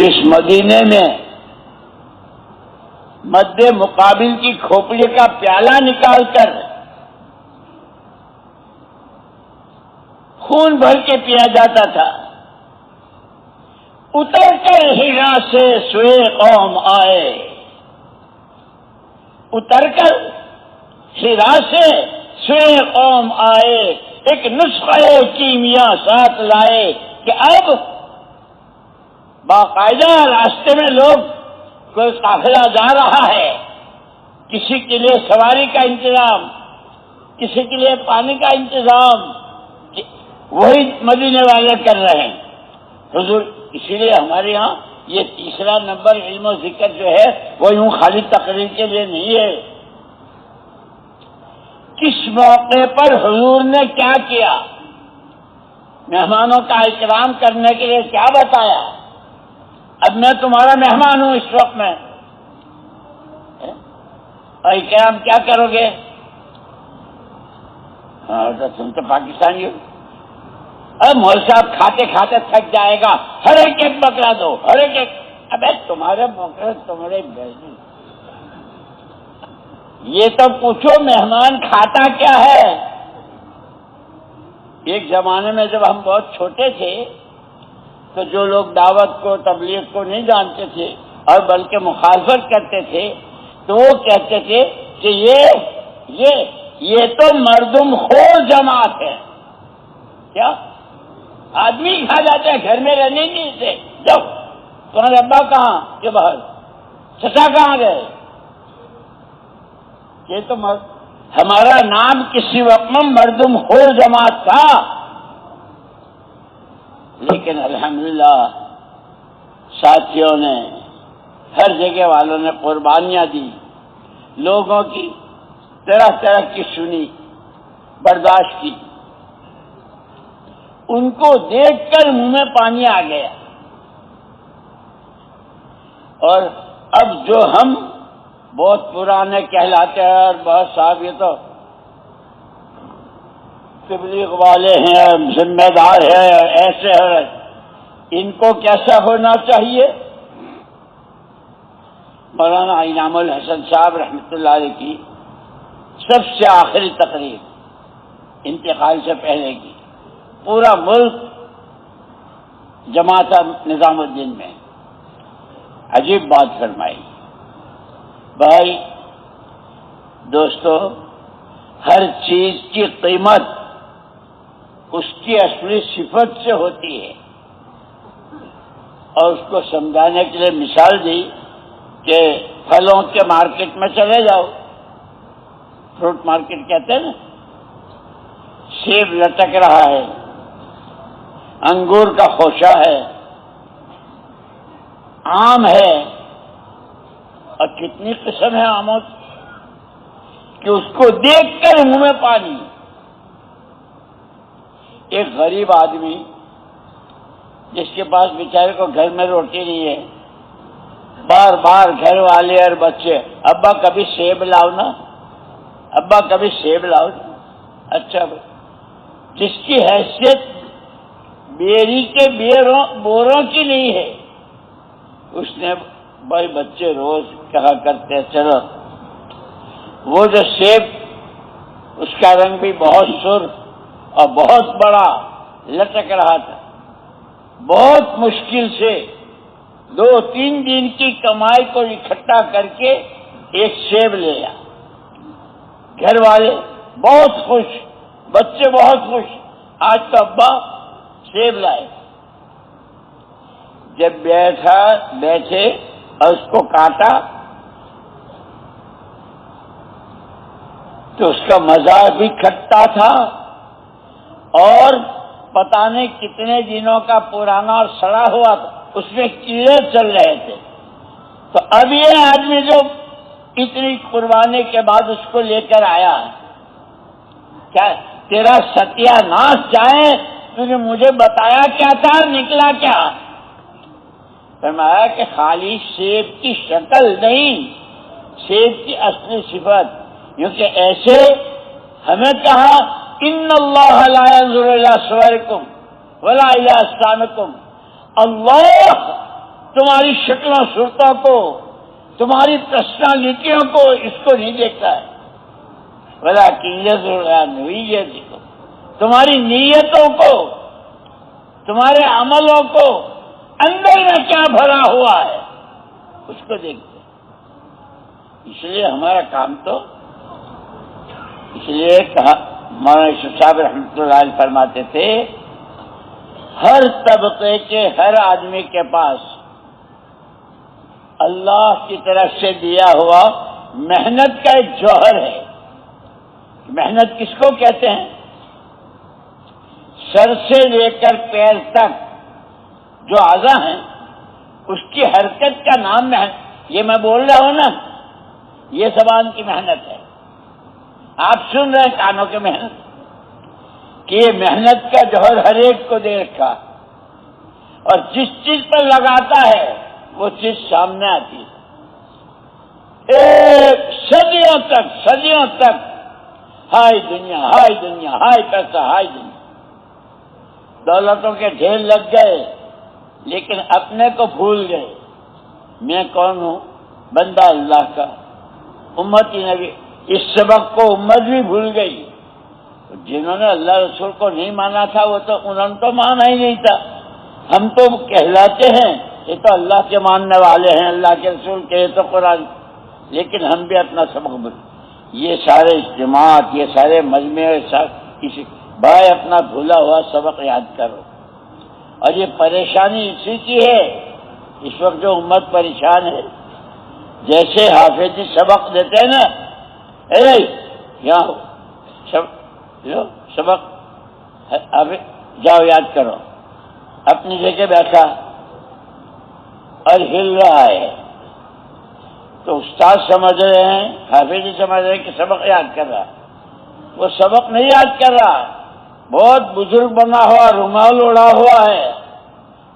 جس مدینے میں مد مقابل کی کھوپڑی کا پیالہ نکال کر خون بھر کے پیا جاتا تھا، اتر کر ہیرا سے سوئے قوم آئے، اتر کر ہیرا سے سوئے قوم آئے، ایک نسخہ کیمیا ساتھ لائے کہ اب باقاعدہ راستے میں لوگ کوئی قافلہ جا رہا ہے، کسی کے لیے سواری کا انتظام، کسی کے لیے پانی کا انتظام، وہی مدینے والے کر رہے ہیں حضور۔ اسی لیے ہمارے ہاں یہ تیسرا نمبر علم و ذکر جو ہے وہ یوں خالی تقریر کے لیے نہیں ہے۔ کس موقع پر حضور نے کیا کیا، مہمانوں کا اکرام کرنے کے لیے کیا بتایا۔ اب میں تمہارا مہمان ہوں اس وقت میں، اور اکرام کیا کرو گے؟ ہاں تم تو پاکستانی ہو۔ اب مول صاحب کھاتے کھاتے تھک جائے گا، ہر ایک بکرا دو، ہر ایک۔ ابے تمہارے بکرے تمہارے بیٹے، یہ تو پوچھو مہمان کھاتا کیا ہے۔ ایک زمانے میں جب ہم بہت چھوٹے تھے تو جو لوگ دعوت کو تبلیغ کو نہیں جانتے تھے اور بلکہ مخالفت کرتے تھے تو وہ کہتے تھے کہ یہ تو مردم خور جماعت ہے۔ کیا آدمی کھا جاتے ہیں، گھر میں رہنے نہیں سے۔ جب تمہارے ابا کہاں کہ باہر، چچا کہاں گئے؟ یہ تو ہمارا نام کسی وقت میں مردم خور جماعت تھا، لیکن الحمدللہ ساتھیوں نے، ہر جگہ والوں نے قربانیاں دی، لوگوں کی طرح طرح کی سنی، برداشت کی۔ ان کو دیکھ کر منہ میں پانی آ گیا۔ اور اب جو ہم بہت پرانے کہلاتے ہیں اور بہت صاحب یہ تو تبلیغ والے ہیں، ذمہ دار ہیں، ایسے ہیں، ان کو کیسا ہونا چاہیے؟ مولانا انعام الحسن صاحب رحمۃ اللہ علیہ کی سب سے آخری تقریر انتقال سے پہلے کی، پورا ملک جمع تھا نظام الدین میں، عجیب بات فرمائی۔ بھائی دوستو، ہر چیز کی قیمت اس کی اصلی صفت سے ہوتی ہے، اور اس کو سمجھانے کے لیے مثال دی کہ پھلوں کے مارکیٹ میں چلے جاؤ، فروٹ مارکیٹ کہتے ہیں نا، سیب لٹک رہا ہے، انگور کا خوشہ ہے، آم ہے، اور کتنی قسم ہے آموں کی کہ اس کو دیکھ کر منہ میں پانی۔ ایک غریب آدمی جس کے پاس بیچارے کو گھر میں روٹی نہیں ہے، بار بار گھر والے اور بچے، ابا کبھی سیب لاؤ نا، ابا کبھی سیب لاؤ نا۔ اچھا بھائی، جس کی حیثیت بیری کے بوروں کی نہیں ہے، اس نے بھائی بچے روز کہا کرتے چلو، وہ جو سیب اس کا رنگ بھی بہت سرخ اور بہت بڑا لٹک رہا تھا، بہت مشکل سے 2-3 دن کی کمائی کو اکٹھا کر کے ایک سیب لے آیا۔ گھر والے بہت خوش، بچے بہت خوش، آج تو ابا سیب لائے۔ جب بیٹھے اور اس کو کاٹا تو اس کا مزاج بھی کھٹا تھا، اور پتہ نہیں کتنے دنوں کا پرانا اور سڑا ہوا تھا، اس میں کیڑے چل رہے تھے۔ تو اب یہ آدمی جو اتنی قربانی کے بعد اس کو لے کر آیا، کیا تیرا ستیہ ناش جائے، تو نے مجھے بتایا کیا تھا، نکلا کیا؟ فرمایا کہ خالی سیب کی شکل نہیں، سیب کی اصلی صفت، کیونکہ ایسے ہمیں کہا ان اللہ لا ينظر الى صورکم ولا الى اجسامکم، اللہ تمہاری شکلوں صورتوں کو، تمہاری پرسنالٹیوں کو، اس کو نہیں دیکھتا ہے۔ ولیکن ینظر نیتکم، تمہاری نیتوں کو، تمہارے عملوں کو، اندر میں کیا بھرا ہوا ہے اس کو دیکھتے ہیں۔ اس لیے ہمارا کام تو، اس لیے کہا مولانا یوسف صاحب رحمۃ اللہ علیہ فرماتے تھے، ہر طبقے کے ہر آدمی کے پاس اللہ کی طرف سے دیا ہوا محنت کا ایک جوہر ہے۔ محنت کس کو کہتے ہیں؟ سر سے لے کر پیر تک جو اعضاء ہیں اس کی حرکت کا نام محنت۔ یہ میں بول رہا ہوں نا، یہ زبان کی محنت ہے، آپ سن رہے ہیں کانوں کی محنت، کہ یہ محنت کا جوہر ہر ایک کو دے رکھا، اور جس چیز پر لگاتا ہے وہ چیز سامنے آتی ہے۔ ایک صدیوں تک ہائی دنیا، ہائی دنیا، ہائی پیسہ، ہائی دنیا، دولتوں کے ڈھیر لگ گئے، لیکن اپنے کو بھول گئے۔ میں کون ہوں؟ بندہ اللہ کا، امتی نبی۔ اس سبق کو امت بھی بھول گئی۔ جنہوں نے اللہ رسول کو نہیں مانا تھا وہ تو انہوں نے تو مانا ہی نہیں تھا۔ ہم تو کہلاتے ہیں یہ تو اللہ کے ماننے والے ہیں، اللہ کے رسول کے، یہ تو قرآن، لیکن ہم بھی اپنا سبق بھول۔ یہ سارے اجتماعات، یہ سارے مجمع، کسی بھائی اپنا بھولا ہوا سبق یاد کرو۔ اور یہ پریشانی اسی کی ہے، اس وقت جو امت پریشان ہے، جیسے حافظ جی سبق دیتے ہیں نا، یہاں سبق جاؤ یاد کرو، اپنی جگہ بیٹھا اور ہل رہا ہے تو استاد سمجھ رہے ہیں، حافظ جی سمجھ رہے ہیں کہ سبق یاد کر رہا ہے، وہ سبق نہیں یاد کر رہا، بہت بزرگ بنا ہوا، رومال اڑا ہوا ہے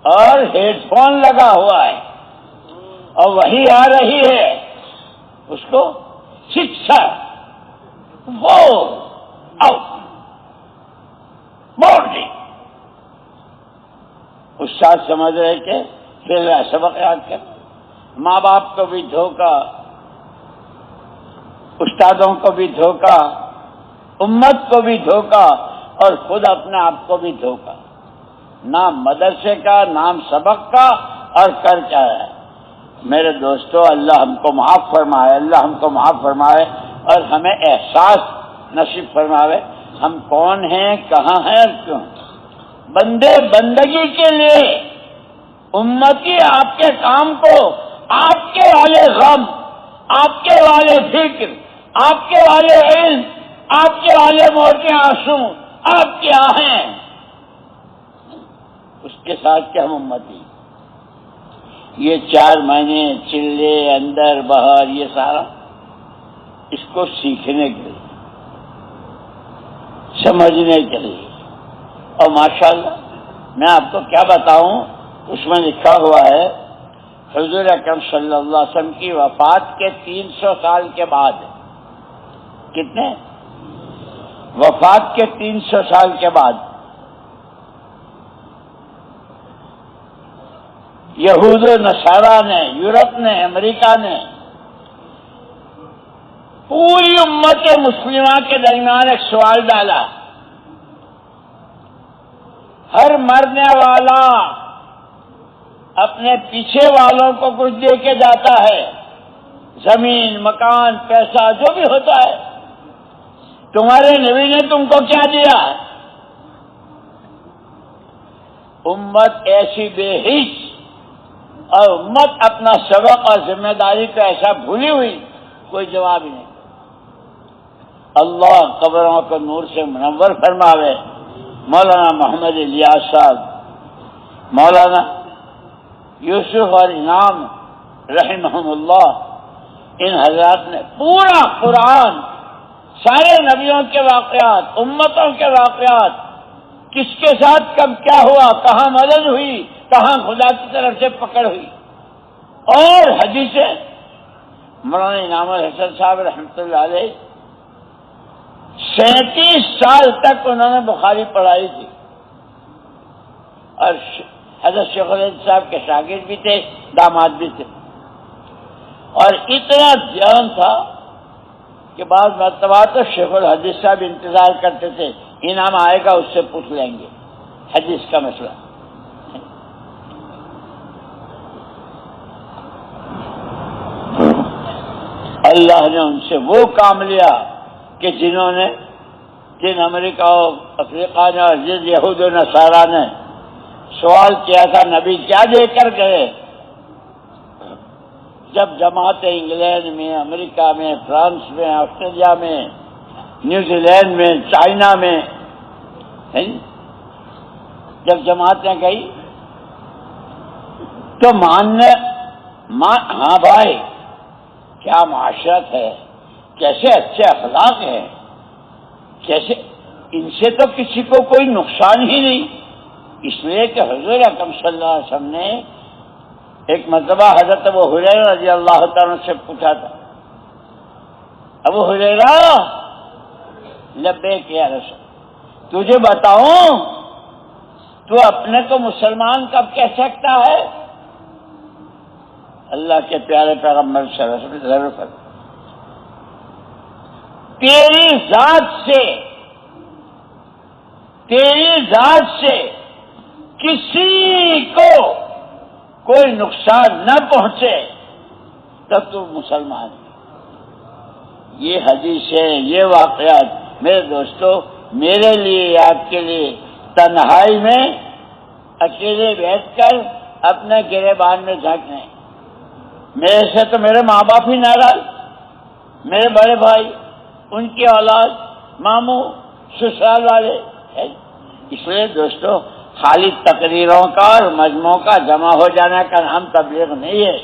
اور ہیڈ فون لگا ہوا ہے، اور وہی آ رہی ہے، اس کو شکشا وہ موڑ دی۔ استاد سمجھ رہے کہ پھر سبق یاد کر، ماں باپ کو بھی دھوکہ، استادوں کو بھی دھوکہ، امت کو بھی دھوکہ، اور خود اپنے آپ کو بھی دھوکہ۔ نام مدرسے کا، نام سبق کا، اور کر کیا ہے؟ میرے دوستو، اللہ ہم کو معاف فرمائے، اللہ ہم کو معاف فرمائے، اور ہمیں احساس نصیب فرمائے ہم کون ہیں، کہاں ہیں اور کیوں۔ بندے بندگی کے لیے، امتی آپ کے کام کو، آپ کے والے غم، آپ کے والے فکر، آپ کے والے علم، آپ کے والے موٹے آنسو، آپ کی آہیں، اس کے ساتھ کہ ہم امتی۔ یہ 4 مہینے چلے اندر باہر، یہ سارا اس کو سیکھنے کے لیے، سمجھنے کے لیے۔ اور ماشاءاللہ میں آپ کو کیا بتاؤں، اس میں لکھا ہوا ہے حضور اکرم صلی اللہ علیہ وسلم کی وفات کے 300 سال کے بعد، کتنے؟ وفات کے 300 سال کے بعد یہود و نصارہ نے، یورپ نے، امریکہ نے پوری امت مسلمہ کے درمیان ایک سوال ڈالا۔ ہر مرنے والا اپنے پیچھے والوں کو کچھ دے کے جاتا ہے، زمین، مکان، پیسہ، جو بھی ہوتا ہے۔ تمہارے نبی نے تم کو کیا دیا؟ امت ایسی بے حس، اور امت اپنا سبق اور ذمہ داری کو ایسا بھولی ہوئی، کوئی جواب ہی نہیں۔ اللہ قبروں کو نور سے منور فرماوے۔ مولانا محمد الیاس صاحب، مولانا یوسف اور انعام رحمہم اللہ، ان حضرات نے پورا قرآن، سارے نبیوں کے واقعات، امتوں کے واقعات، کس کے ساتھ کب کیا ہوا، کہاں مدد ہوئی، کہاں خدا کی طرف سے پکڑ ہوئی، اور حدیثیں۔ مولانا انعام الحسن صاحب رحمۃ اللہ علیہ 37 سال تک انہوں نے بخاری پڑھائی تھی، اور حضرت شیخ الحدیث صاحب کے شاگرد بھی تھے، داماد بھی تھے، اور اتنا دھیان تھا کہ بعض مرتبہ تو شیخ الحدیث صاحب انتظار کرتے تھے، انعام آئے گا اس سے پوچھ لیں گے حدیث کا مسئلہ۔ اللہ نے ان سے وہ کام لیا کہ جن امریکہ و افریقہ نے اور جن یہود و نصارہ نے سوال کیا تھا نبی کیا دے کر گئے، جب جماعتیں انگلینڈ میں، امریکہ میں، فرانس میں، آسٹریلیا میں، نیوزی لینڈ میں، چائنا میں، جب جماعتیں گئی تو ہاں بھائی کیا معاشرت ہے، کیسے اچھے اخلاق ہیں، کیسے ان سے تو کسی کو کوئی نقصان ہی نہیں، اس لیے کہ حضور اکرم صلی اللہ علیہ وسلم نے ایک مرتبہ حضرت ابو ہریرہ رضی اللہ تعالیٰ سے پوچھا تھا، ابو ہریرہ لبیک یا رسول، تجھے بتاؤں تو اپنے کو مسلمان کب کہہ سکتا ہے؟ اللہ کے پیارے پیغمبر صلی اللہ علیہ وسلم ضرور فرمایا، تیری ذات سے کسی کو کوئی نقصان نہ پہنچے تب تو مسلمان ہے۔ یہ حدیث ہے، یہ واقعات میرے دوستو میرے لیے، آپ کے لیے تنہائی میں اکیلے بیٹھ کر اپنے گریبان میں جھانکنے، میرے سے تو میرے ماں باپ ہی ناراض، میرے بڑے بھائی، ان کی اولاد، ماموں، سسرال والے، اس لیے دوستو خالی تقریروں کا اور مجموعوں کا جمع ہو جانے کا نام تبلیغ نہیں ہے۔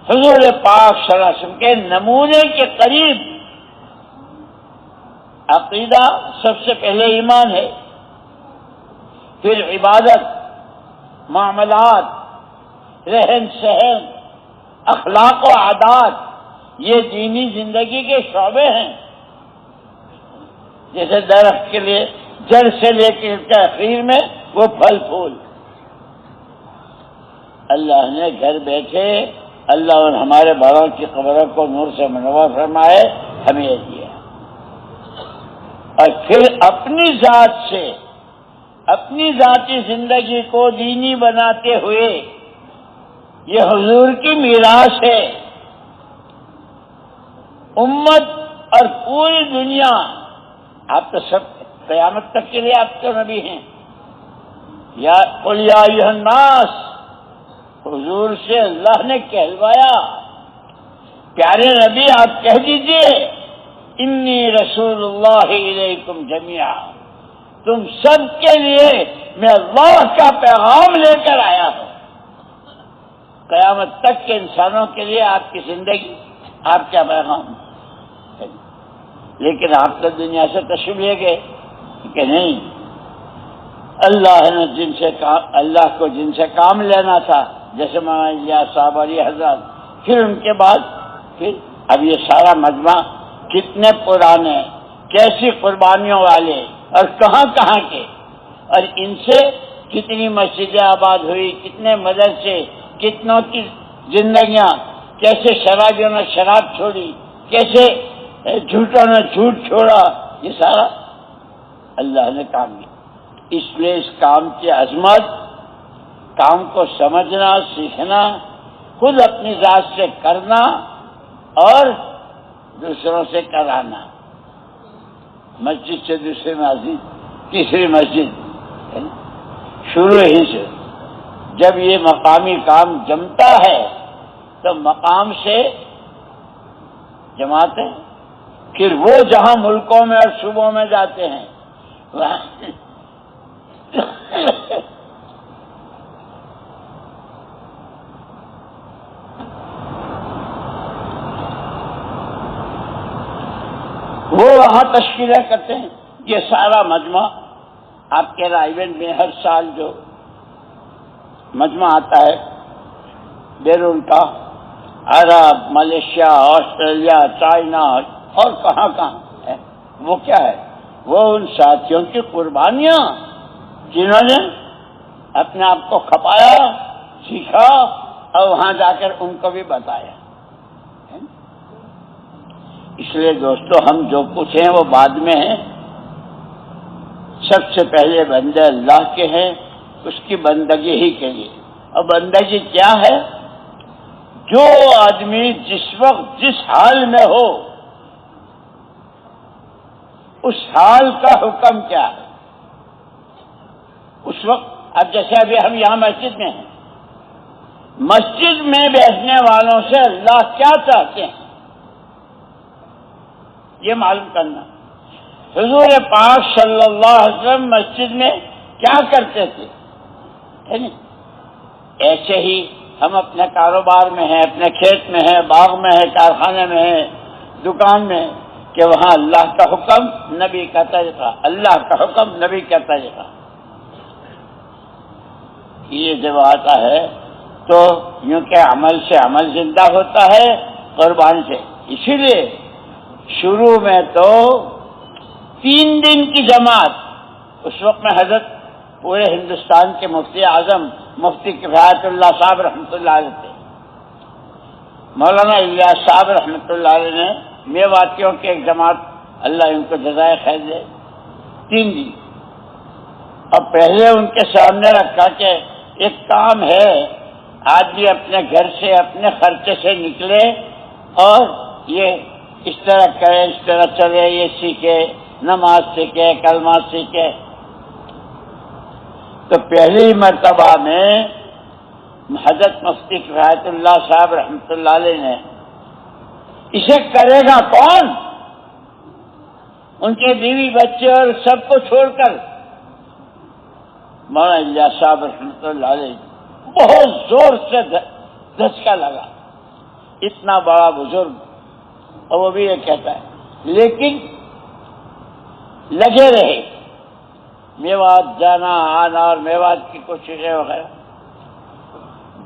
حضور پاک صلی اللہ علیہ وسلم کے نمونے کے قریب عقیدہ سب سے پہلے ایمان ہے، پھر عبادت، معاملات، رہن سہن، اخلاق و عادات، یہ دینی زندگی کے شعبے ہیں۔ جیسے درخت کے لیے جڑ سے لے کے آخر میں وہ پھل پھول، اللہ نے گھر بیٹھے اللہ اور ہمارے بڑوں کی قبروں کو نور سے منور فرمائے، ہمیں یہ دیا، اور پھر اپنی ذات سے اپنی ذاتی زندگی کو دینی بناتے ہوئے یہ حضور کی میراث ہے۔ امت اور پوری دنیا، آپ تو سب قیامت تک کے لیے آپ تو نبی ہیں، یا قل یا ایھا الناس، حضور سے اللہ نے کہلوایا، پیارے نبی آپ کہہ دیجئے انی رسول اللہ الیکم جمیعا، تم سب کے لیے میں اللہ کا پیغام لے کر آیا ہوں، قیامت تک کے انسانوں کے لیے آپ کی زندگی، آپ کا پیغام۔ لیکن آپ تو دنیا سے تشریف لے گئے کہ نہیں، اللہ نے اللہ کو جن سے کام لینا تھا، جیسے مولانا الیاس صاحب اور یہ حضرات، پھر ان کے بعد پھر اب یہ سارا مجمع کتنے پرانے، کیسی قربانیوں والے اور کہاں کہاں کے، اور ان سے کتنی مسجدیں آباد ہوئی، کتنے مدرسے، کتنوں کی زندگیاں، کیسے شرابیوں نے شراب چھوڑی، کیسے جھوٹوں نے جھوٹ چھوڑا، یہ سارا اللہ نے کام کیا۔ اس لیے اس کام کی عظمت، کام کو سمجھنا، سیکھنا، خود اپنی ذات سے کرنا اور دوسروں سے کرانا، مسجد سے دوسری مسجد، تیسری مسجد، شروع ہی سے جب یہ مقامی کام جمتا ہے تو مقام سے جماتے، پھر وہ جہاں ملکوں میں اور صوبوں میں جاتے ہیں وہ وہاں تشکیلیں کرتے ہیں۔ یہ سارا مجمع آپ کے رائیونٹ میں ہر سال جو مجمع آتا ہے بیرون کا، عرب، ملیشیا، آسٹریلیا، چائنا اور کہاں ہے، وہ کیا ہے؟ وہ ان ساتھیوں کی قربانیاں جنہوں نے اپنے آپ کو کھپایا، سیکھا اور وہاں جا کر ان کو بھی بتایا۔ اس لیے دوستو ہم جو کچھ ہیں وہ بعد میں ہیں، سب سے پہلے بندے اللہ کے ہیں، اس کی بندگی ہی کے لیے۔ اور بندگی کیا ہے؟ جو آدمی جس وقت جس حال میں ہو اس حال کا حکم کیا ہے، اس وقت اب جیسے ابھی ہم یہاں مسجد میں ہیں، مسجد میں بیٹھنے والوں سے اللہ کیا چاہتے ہیں یہ معلوم کرنا۔ حضور پاک صلی اللہ علیہ وسلم مسجد میں کیا کرتے تھے، ہے نا؟ ایسے ہی ہم اپنے کاروبار میں ہیں، اپنے کھیت میں ہیں، باغ میں ہیں، کارخانے میں ہیں، دکان میں، کہ وہاں اللہ کا حکم نبی کا طریقہ، اللہ کا حکم نبی کا طریقہ۔ یہ جب آتا ہے تو یوں کہ عمل سے عمل زندہ ہوتا ہے، قربان سے۔ اسی لیے شروع میں تو 3 دن کی جماعت، اس وقت میں حضرت پورے ہندوستان کے مفتی اعظم مفتی کفایت اللہ صاحب رحمۃ اللہ علیہ تھے۔ مولانا الیاس صاحب رحمۃ اللہ علیہ نے میواتیوں کی ایک جماعت، اللہ ان کو جزائے خیر دے، 3 دن، اور پہلے ان کے سامنے رکھا کہ ایک کام ہے، آدمی اپنے گھر سے اپنے خرچے سے نکلے اور یہ اس طرح کرے، اس طرح چلے، یہ سیکھے، نماز سیکھے، کلمات سیکھے۔ تو پہلی مرتبہ میں حضرت مفتی کفایت اللہ صاحب رحمۃ اللہ علیہ نے، اسے کرے گا کون؟ ان کے بیوی بچے اور سب کو چھوڑ کر مولانا الیاس صاحب رحمۃ اللہ علیہ بہت زور سے دھچکا لگا، اتنا بڑا بزرگ، اور وہ بھی یہ کہتا ہے، لیکن لگے رہے، میوات جانا آنا اور میوات کی کوششیں وغیرہ،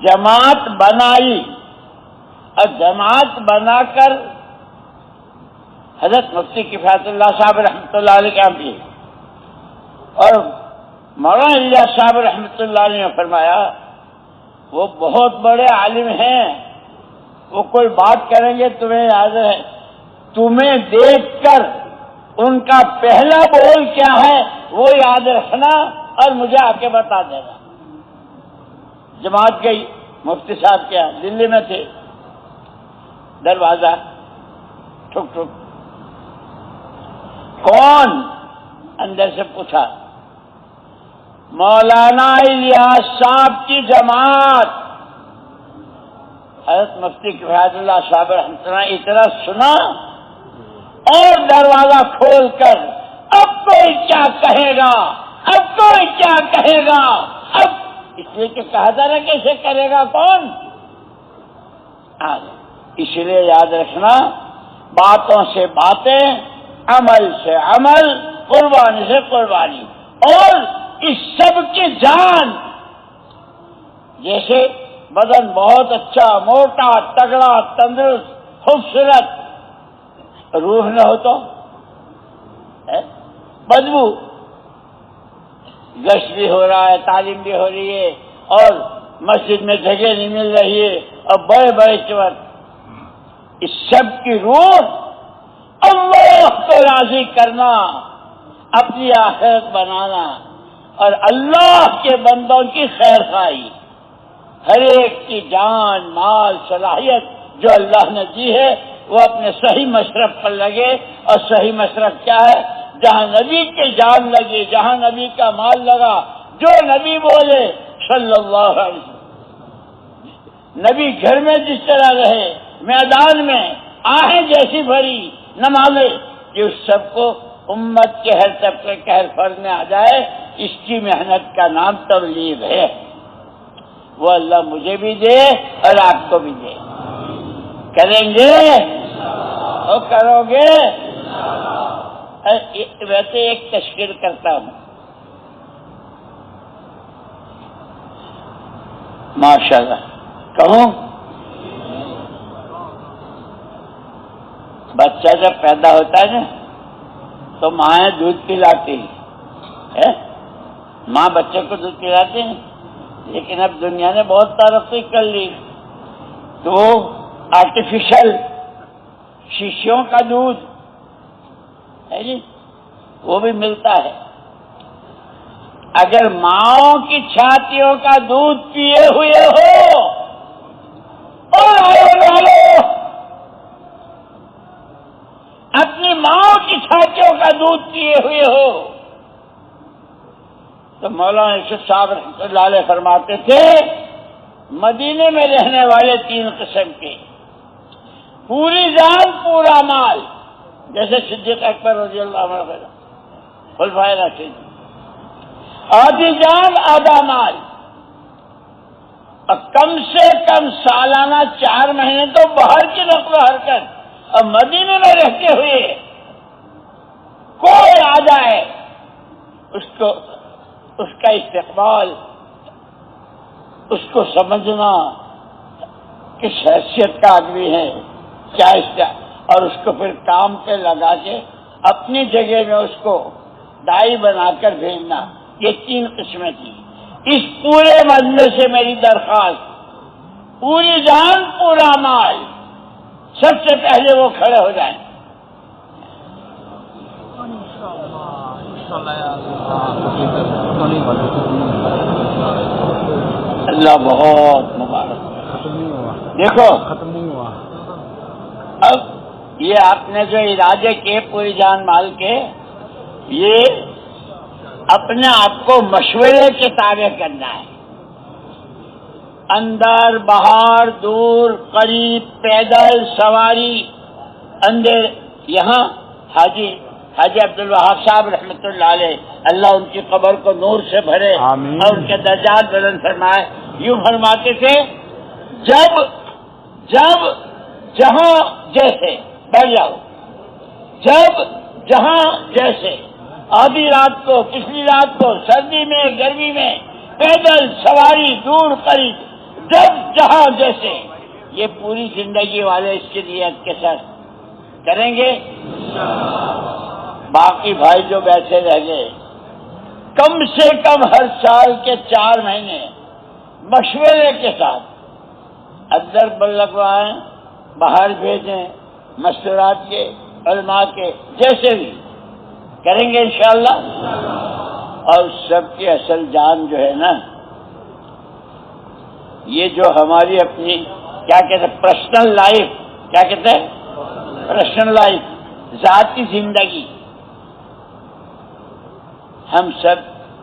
جماعت بنائی، اور جماعت بنا کر حضرت مفتی کفایت اللہ صاحب رحمۃ اللہ علیہ کے بھی، اور مولانا الیاس صاحب رحمۃ اللہ علیہ نے فرمایا وہ بہت بڑے عالم ہیں، وہ کوئی بات کریں گے تمہیں یاد ہے، تمہیں دیکھ کر ان کا پہلا بول کیا ہے وہ یاد رکھنا اور مجھے آ کے بتا دینا۔ جماعت گئی، مفتی صاحب کیا دلی میں تھے، دروازہ ٹھک ٹھک، کون؟ اندر سے پوچھا، مولانا الیاس صاحب کی جماعت۔ حضرت مفتی کفایت اللہ صاحب رحمۃ اللہ نے اتنا سنا اور دروازہ کھول کر، اب کوئی کیا کہے گا، اب کوئی کیا کہے گا، اب اس لیے کہ کہا تھا نا کیسے کرے گا کون؟ اس لیے یاد رکھنا، باتوں سے باتیں، عمل سے عمل، قربانی سے قربانی، اور اس سب کی جان۔ جیسے بدن بہت اچھا، موٹا، تگڑا، تندرست، خوبصورت، روح نہ ہو تو بدبو، گشت بھی ہو رہا ہے، تعلیم بھی ہو رہی ہے، اور مسجد میں جگہ نہیں مل رہی ہے، اور بڑے بڑے چور، اس سب کی روح اللہ کو راضی کرنا، اپنی آخرت بنانا، اور اللہ کے بندوں کی خیر خواہی، ہر ایک کی جان، مال، صلاحیت جو اللہ نے دی ہے وہ اپنے صحیح مصرف پر لگے، اور صحیح مصرف کیا ہے؟ جہاں نبی کی جان لگی، جہاں نبی کا مال لگا، جو نبی بولے صلی اللہ علیہ وسلم، نبی گھر میں جس طرح رہے، میدان میں آہیں جیسی بھری نمازیں، کہ اس سب کو امت کے ہر طبقے کے ہر فرد میں آ جائے، اس کی محنت کا نام تبلیغ ہے۔ وہ اللہ مجھے بھی دے اور آپ کو بھی دے۔ کریں گے اور کرو گے؟ ویسے ایک تشکیل کرتا ہوں، ماشاءاللہ کہوں، بچہ جب پیدا ہوتا ہے نا تو مائیں دودھ پلاتی ہے، ماں بچے کو دودھ پلاتی ہے، لیکن اب دنیا نے بہت ترقی کر لی تو آرٹیفیشل شیشوں کا دودھ ہے جی وہ بھی ملتا ہے. اگر ماؤں کی چھاتیوں کا دودھ پیے ہوئے ہو اور اپنی ماؤں کی چھاتیوں کا دودھ پیے ہوئے ہو تو مولانا یوسف صاحب رحمۃ اللہ علیہ فرماتے تھے مدینے میں رہنے والے 3 قسم کے، پوری جان پورا مال، جیسے صدیق اکبر رضی اللہ عنہ، خلفائے راشدین، آدھی جان آدھا مال، اور کم سے کم سالانہ 4 مہینے تو باہر کی نقل و حرکت، اور مدینے میں رہتے ہوئے کوئی آ جائے اس کا استقبال، اس کو سمجھنا کس حیثیت کا آدمی ہے کیا اور اس کو پھر کام پہ لگا کے اپنی جگہ میں اس کو دائی بنا کر بھیجنا، یہ 3 قسمیں تھیں. اس پورے مجلے سے میری درخواست، پوری جان پورا مال، سب سے پہلے وہ کھڑے ہو جائیں. اللہ بہت مبارک. دیکھو ختم نہیں ہوا. اب یہ آپ نے جو ارادے کے پوری جان مال کے، یہ اپنے آپ کو مشورے کے تابع کرنا ہے. اندر باہر دور قریب پیدل سواری اندر. یہاں حاجی عبد الوہاب صاحب رحمۃ اللہ علیہ، اللہ ان کی قبر کو نور سے بھرے آمین. اور ان کے درجات بلند فرمائے، یوں فرماتے تھے جب جہاں جیسے بیٹھ جاؤ، جب جہاں جیسے، آدھی رات کو پچھلی رات کو، سردی میں گرمی میں، پیدل سواری دور قریب، جب جہاں جیسے، یہ پوری زندگی والے اس کی نیت کے ساتھ کریں گے. باقی بھائی جو بیٹھے رہ گئے، کم سے کم ہر سال کے 4 مہینے مشورے کے ساتھ اندر لگوائیں، باہر بھیجیں، مشورات کے علماء کے جیسے بھی کریں گے انشاءاللہ. اور سب کی اصل جان جو ہے نا، یہ جو ہماری اپنی کیا کہتے ہیں پرسنل لائف، کیا کہتے ہیں پرسنل لائف، ذاتی زندگی، ہم سب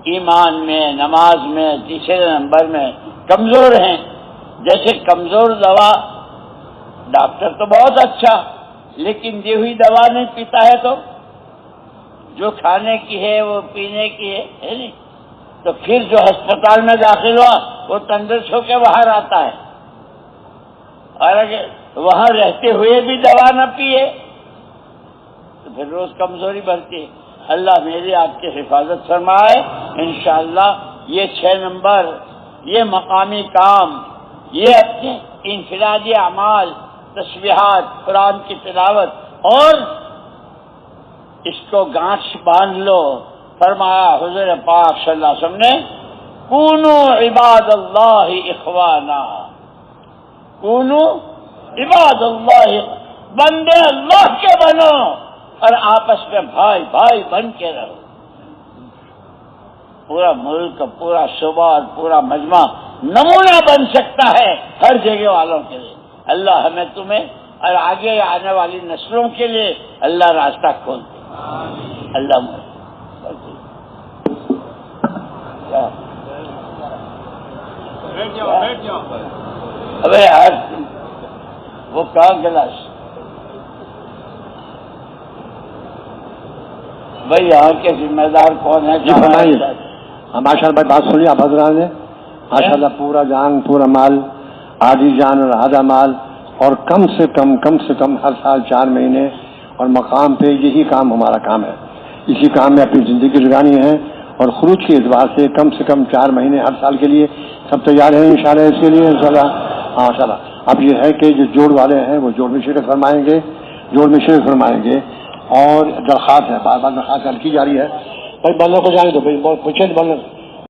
ایمان میں، نماز میں، تیسرے نمبر میں کمزور ہیں. جیسے کمزور دوا، ڈاکٹر تو بہت اچھا، لیکن دی ہوئی دوا نہیں پیتا ہے تو جو کھانے کی ہے وہ پینے کی ہے نہیں، تو پھر جو ہسپتال میں داخل ہوا وہ تندرست ہو کے باہر آتا ہے. اور اگر وہاں رہتے ہوئے بھی دوا نہ پیے تو پھر روز کمزوری بڑھتی ہے. اللہ میری آپ کی حفاظت فرمائے. انشاءاللہ یہ 6 نمبر، یہ مقامی کام، یہ اپنے انفرادی اعمال، تسبیحات، قرآن کی تلاوت، اور اس کو گانٹھ باندھ لو. فرمایا حضور پاک صلی اللہ علیہ وسلم نے کونو عباد اللہ اخوانا، کونو عباد اللہ، بندے اللہ کے بنو اور آپس میں بھائی بھائی بن کے رہو. پورا ملک، پورا صوبہ اور پورا مجمع نمونہ بن سکتا ہے ہر جگہ والوں کے لیے. اللہ ہمیں تمہیں اور آگے آنے والی نسلوں کے لیے اللہ راستہ کھول دے. اللہ ابے یار وہ کہاں گلاس بھائی، یہاں کے ذمہ دار کون ہے؟ جی فرمائیے. ماشاء اللہ بات سنیے آپ حضرات نے. ماشاء اللہ پورا جان پورا مال، آدھی جان اور آدھا مال، اور کم سے کم ہر سال 4 مہینے، اور مقام پہ یہی کام ہمارا کام ہے. اسی کام میں اپنی زندگی گزارنی ہے، اور خروج کے اعتبار سے کم 4 مہینے ہر سال کے لیے سب تیار ہیں انشاءاللہ. اس کے لیے انشاءاللہ ماشاء اللہ. اب یہ ہے کہ جو جوڑ والے ہیں وہ جوڑ میں شرکت فرمائیں گے، اور درخواست ہے، بار بار درخواست کی جا رہی ہے. بھائی بندوں کو جانے دو، بھائی پوچھے بندوں